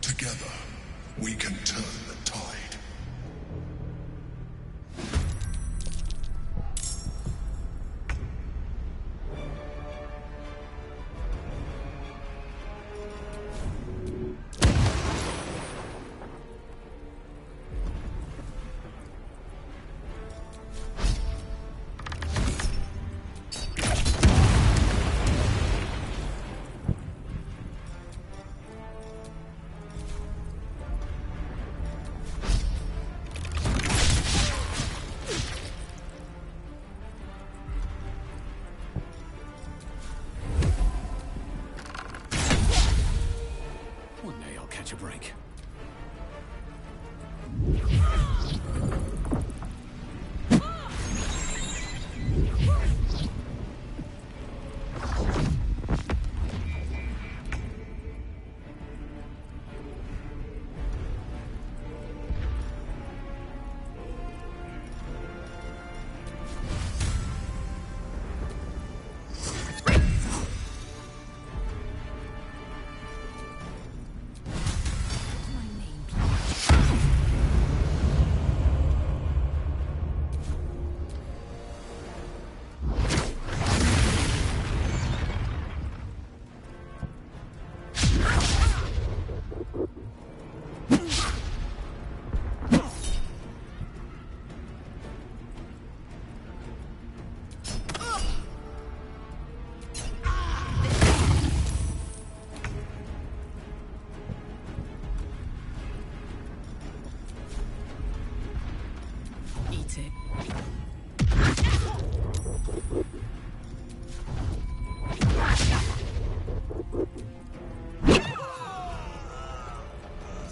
Together, we can turn the tide. One day I'll catch a break.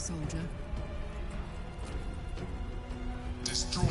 soldier. Destroy.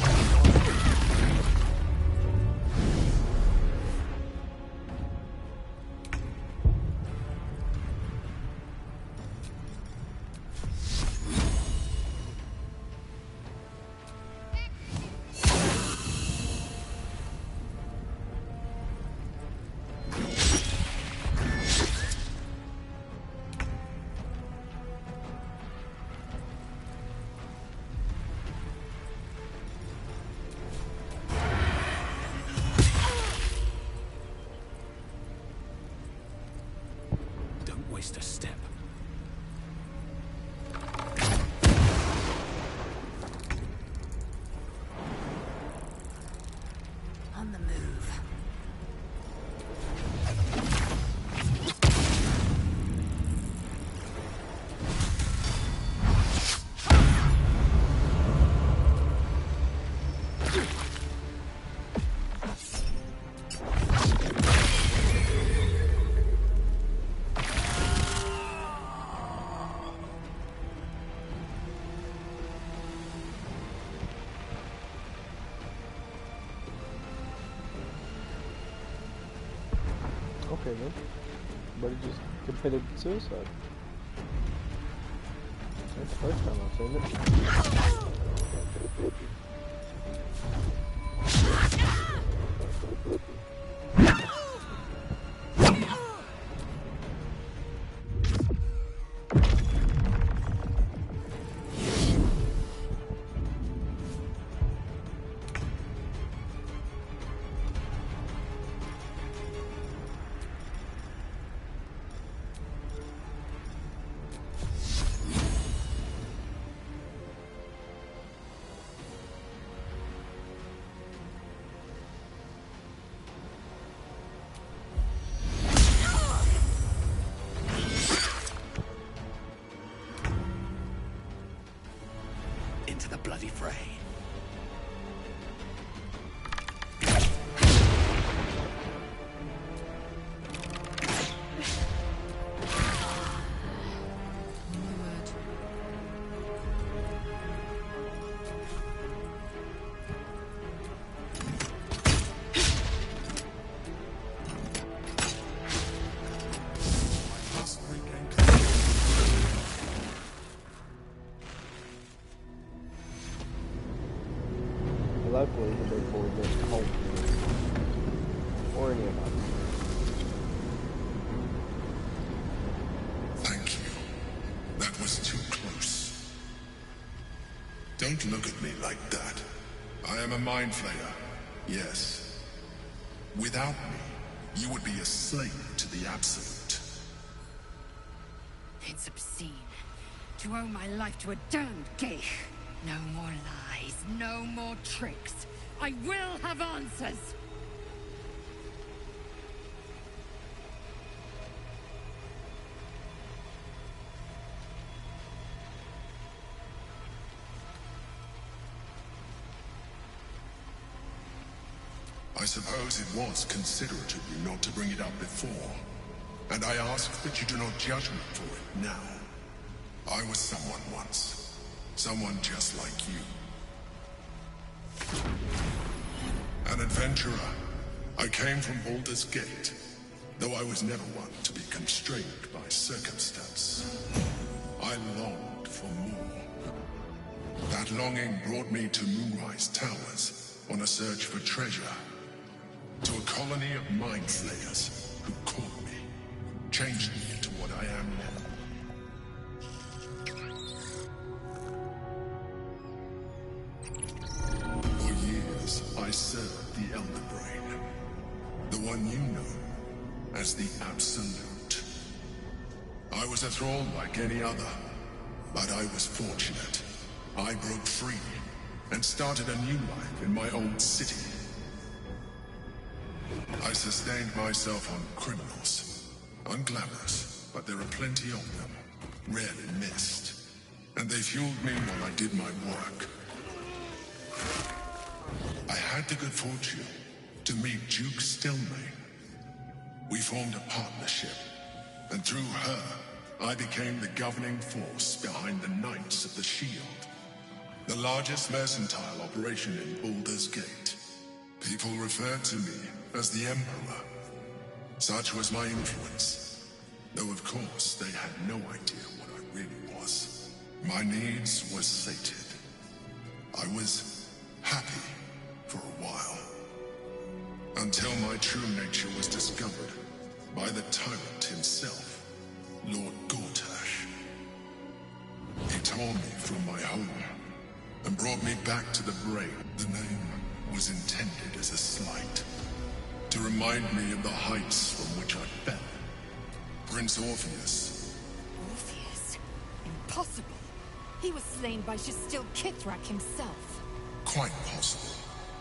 Don't waste a step. On the move. Okay then. But he just committed suicide. That's the first time I've seen it. Into the bloody fray. Luckily, the big boy didn't hold me. Or any of us. Thank you. That was too close. Don't look at me like that. I am a mind flayer. Yes. Without me, you would be a slave to the Absolute. It's obscene. To owe my life to a damned geich. No more lies, no more tricks. I will have answers! I suppose it was considerate of you not to bring it up before. And I ask that you do not judge me for it now. I was someone once. Someone just like you. An adventurer. I came from Baldur's Gate, though I was never one to be constrained by circumstance. I longed for more. That longing brought me to Moonrise Towers on a search for treasure. To a colony of mind flayers who caught me, changed me into what I am now. I served the Elder Brain, the one you know as the Absolute. I was a thrall like any other, but I was fortunate. I broke free and started a new life in my old city. I sustained myself on criminals, unglamorous, but there are plenty of them, rarely missed, and they fueled me while I did my work. I had the good fortune to meet Duke Stillmain. We formed a partnership, and through her, I became the governing force behind the Knights of the Shield, the largest mercantile operation in Baldur's Gate. People referred to me as the Emperor. Such was my influence, though of course they had no idea what I really was. My needs were sated. I was happy for a while, until my true nature was discovered by the tyrant himself, Lord Gortash. He tore me from my home and brought me back to the brain. The name was intended as a slight, to remind me of the heights from which I fell. Prince Orpheus. Orpheus? Impossible. He was slain by Justil Kithrak himself. Quite possible,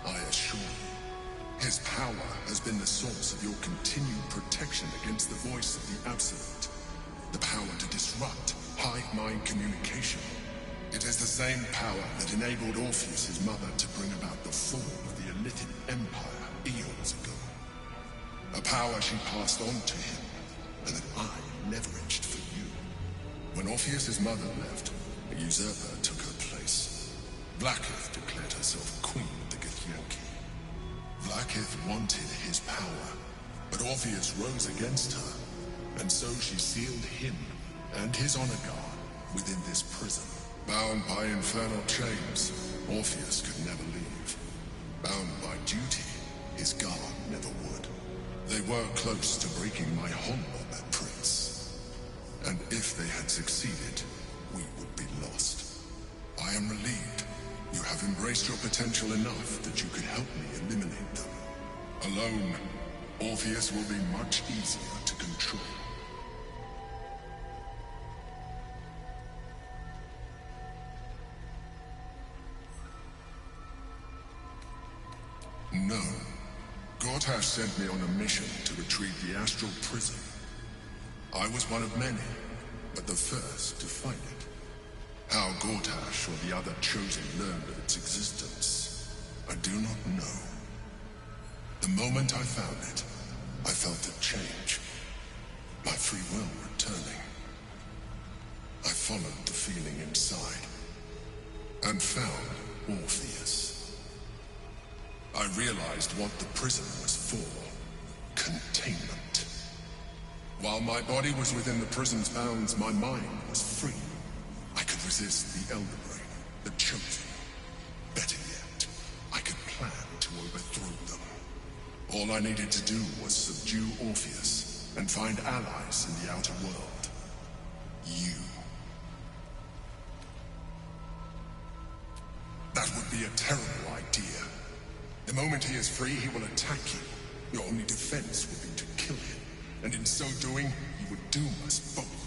I assure you. His power has been the source of your continued protection against the voice of the Absolute. The power to disrupt hive-mind communication. It is the same power that enabled Orpheus's mother to bring about the fall of the Illithid Empire eons ago. A power she passed on to him, and that I leveraged for you. When Orpheus's mother left, a usurper took her place. Blackith declared herself Queen of the Githyanki. Blackith wanted his power, but Orpheus rose against her, and so she sealed him and his honor guard within this prison. Bound by infernal chains, Orpheus could never leave. Bound by duty, his guard never would. They were close to breaking my hold on that prince. And if they had succeeded, we would be lost. I am relieved you have embraced your potential enough that you could help me eliminate them. Alone, Orpheus will be much easier to control. No. Gortash sent me on a mission to retrieve the astral prison. I was one of many, but the first to find it. How Gortash or the other chosen learned of its existence, I do not know. The moment I found it, I felt a change. My free will returning. I followed the feeling inside, and found Orpheus. I realized what the prison was for. Containment. While my body was within the prison's bounds, my mind was free. I could resist the Elder Brain, the Chosen. Better yet, I could plan to overthrow them. All I needed to do was subdue Orpheus and find allies in the outer world. You. That would be a terrible idea. The moment he is free, he will attack you. Your only defense would be to kill him. And in so doing, he would doom us both.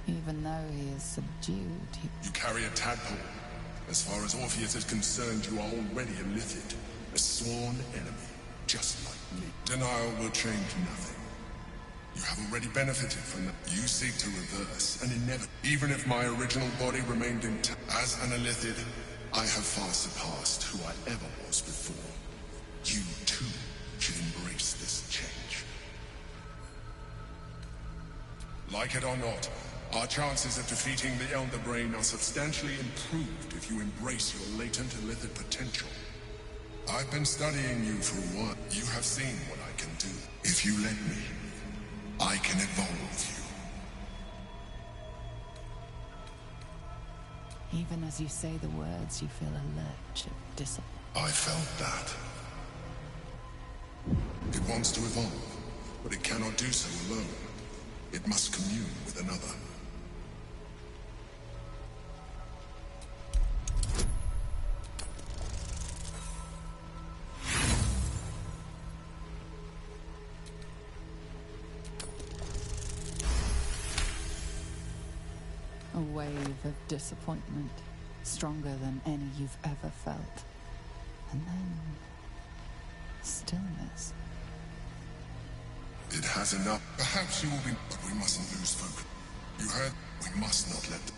Even though he is subdued, You carry a tadpole. As far as Orpheus is concerned, you are already a Lithid. A sworn enemy, just like me. Denial will change nothing. You have already benefited from that. You seek to reverse an inevitable. Even if my original body remained intact. As an Illithid, I have far surpassed who I ever was before. You, too, should embrace this change. Like it or not, our chances of defeating the Elder Brain are substantially improved if you embrace your latent Illithid potential. I've been studying you for a while. You have seen what I can do. If you let me, I can evolve you. Even as you say the words, you feel a lurch of disappointment. I felt that. It wants to evolve, but it cannot do so alone. It must commune with another. A wave of disappointment, stronger than any you've ever felt. And then stillness. It has enough. Perhaps you will be, but we mustn't lose focus. You heard? We must not let them.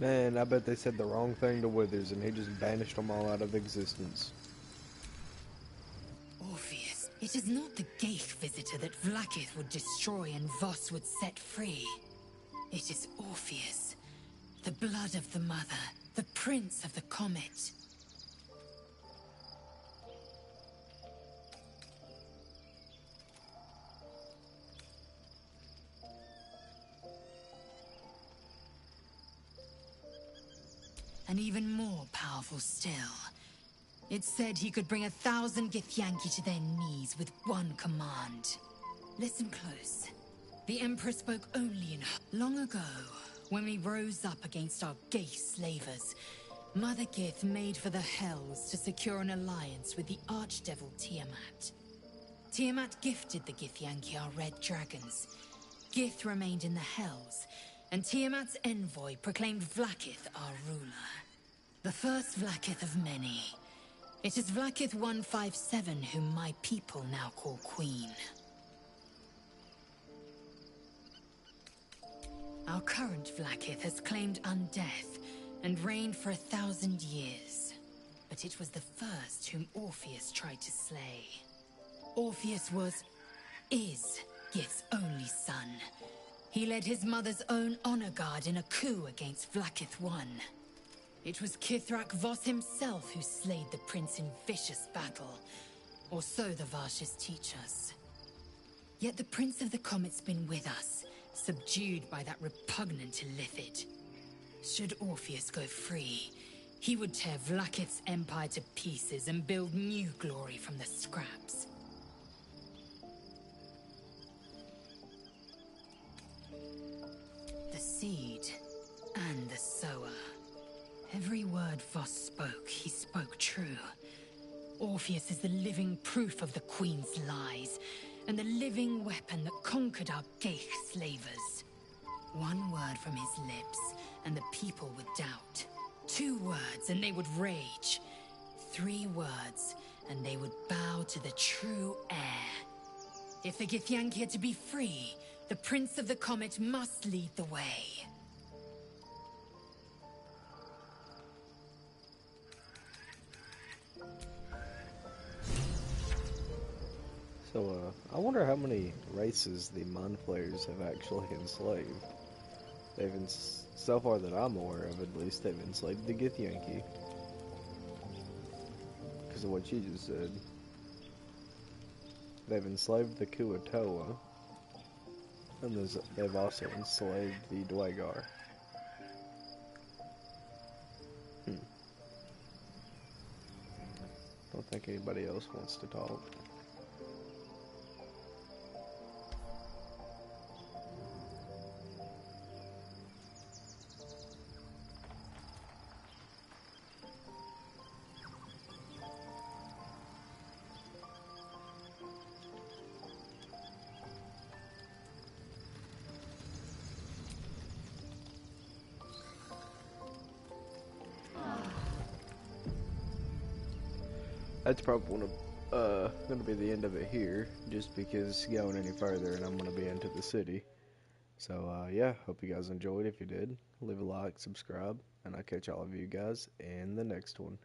Man, I bet they said the wrong thing to Withers and he just banished them all out of existence. Orpheus, it is not the Geich visitor that Vlaakith would destroy and Voss would set free. It is Orpheus, the blood of the mother, the prince of the comet. And even more powerful still. It said he could bring 1,000 Githyanki to their knees with one command. Listen close. The Emperor spoke only in long ago, when we rose up against our Geich slavers. Mother Gith made for the Hells to secure an alliance with the Archdevil Tiamat. Tiamat gifted the Githyanki our red dragons. Gith remained in the Hells, and Tiamat's envoy proclaimed Vlaakith our ruler. The first Vlaakith of many. It is Vlaakith 157 whom my people now call Queen. Our current Vlaakith has claimed undeath and reigned for 1,000 years. But it was the first whom Orpheus tried to slay. Orpheus is Gith's only son. He led his mother's own honor guard in a coup against Vlaakith I. It was Kithrak Voss himself who slayed the prince in vicious battle, or so the Varshas teach us. Yet the Prince of the Comet's been with us, subdued by that repugnant Illithid. Should Orpheus go free, he would tear Vlaakith's empire to pieces and build new glory from the scraps. The seed and the sower. Every word Voss spoke, he spoke true. Orpheus is the living proof of the Queen's lies, and the living weapon that conquered our Geich slavers. One word from his lips, and the people would doubt. 2 words, and they would rage. 3 words, and they would bow to the true heir. If the Githyanki are to be free, the Prince of the Comet must lead the way. So, I wonder how many races the Mind Flayers have actually enslaved. So far that I'm aware of, at least, they've enslaved the Githyanki. Because of what you just said. They've enslaved the Kuatoa. And they've also enslaved the Dwagar. Don't think anybody else wants to talk. That's probably gonna be the end of it here, just because going any further and I'm gonna be into the city. So yeah, hope you guys enjoyed. If you did, leave a like, subscribe, and I'll catch all of you guys in the next one.